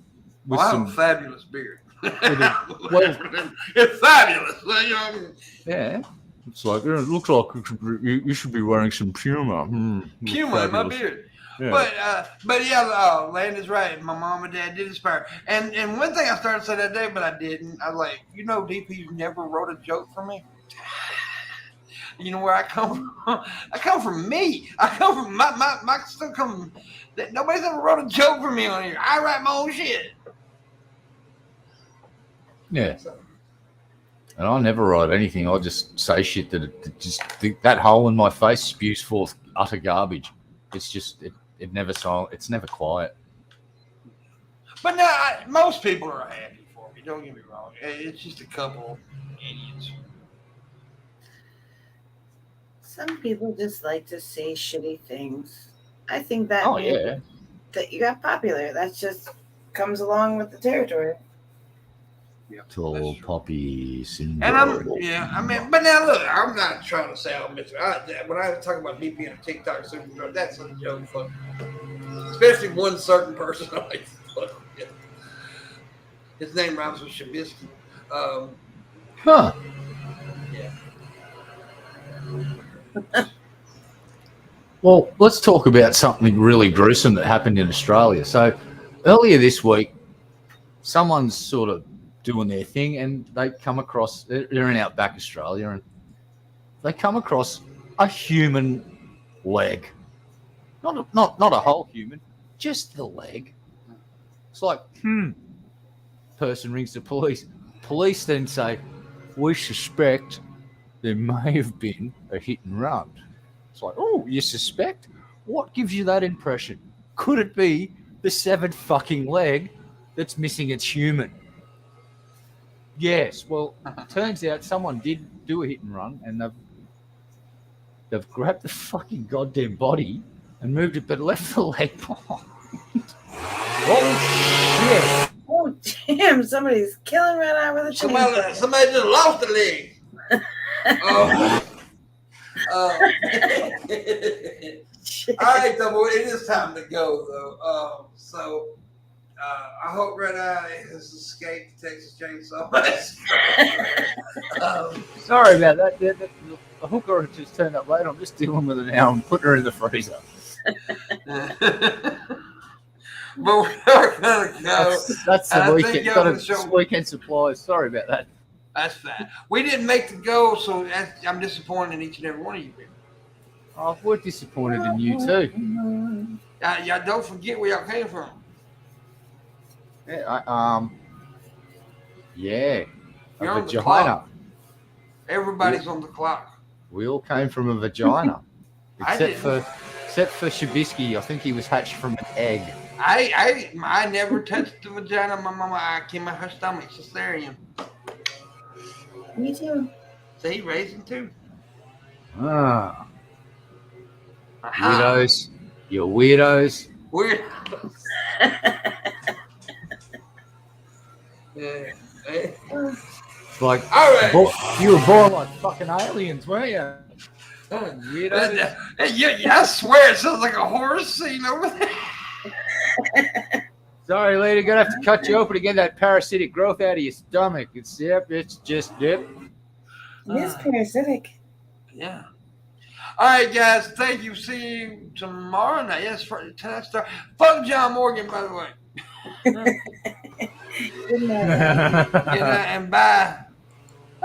have a fabulous beard. It's fabulous. Yeah. It's like, it looks like you should be wearing some Puma. Puma in my beard. Yeah. But yeah, Land is right. My mom and dad did inspire. And one thing I started to say that day, but I didn't. I was like, DP never wrote a joke for me. You know where I come from? I come from me. I come from my still come. Nobody's ever wrote a joke for me on here. I write my own shit. Yeah. And I never write anything. I just say shit that hole in my face spews forth utter garbage. It's just it never silent. It's never quiet. But no, most people are happy for me. Don't get me wrong. It's just a couple idiots. Some people just like to say shitty things. I think that means that you got popular. That just comes along with the territory. Yeah, Tall poppy syndrome. And but now look, I'm not trying to say I'm Mr. When I talk about me being a TikTok superstar, that's a joke, fuck. Especially one certain person I like to fuck with. His name rhymes with Shabisky. Yeah. Well, let's talk about something really gruesome that happened in Australia. So earlier this week, someone's sort of doing their thing and they come across, they're in outback Australia, and they come across a human leg. Not a whole human, just the leg. It's like, person rings the police. Police then say, we suspect there may have been a hit and run. It's like, oh, you suspect? What gives you that impression? Could it be the severed fucking leg that's missing its human? Yes. Well, it turns out someone did do a hit and run, and they've grabbed the fucking goddamn body and moved it, but left the leg behind. Oh shit! Oh damn! Somebody's killing right out with a chainsaw. Somebody just lost a leg. All right, though, boy, it is time to go, though. I hope Red Eye has escaped the Texas Chainsaw Massacre. Sorry about that. The hooker just turned up late. I'm just dealing with it now and putting her in the freezer. But we are going to go. That's the weekend. Got a weekend supplies. Sorry about that. That's fine. We didn't make the goal, so I'm disappointed in each and every one of you people. Oh, we're disappointed in you too. Y'all don't forget where y'all came from. Yeah, yeah, You're a on the vagina. clock. Everybody's on the clock. We all came from a vagina, I except for Shabisky. I think he was hatched from an egg. I never touched the vagina of my mama. I came out her stomach, cesarean. Me too. See, raising too. Ah, Aha. weirdos. You're weirdos. Weird. Yeah. Like, All right. you were born like fucking aliens, weren't you? Weirdos. I swear it sounds like a horror scene over there. Sorry, lady, gonna have to cut you open to get that parasitic growth out of your stomach. It's just It is parasitic. Yeah. All right, guys. Thank you. See you tomorrow night. Yes, for tonight's star. Fuck John Morgan, by the way. Good night. Yeah. Good night and bye.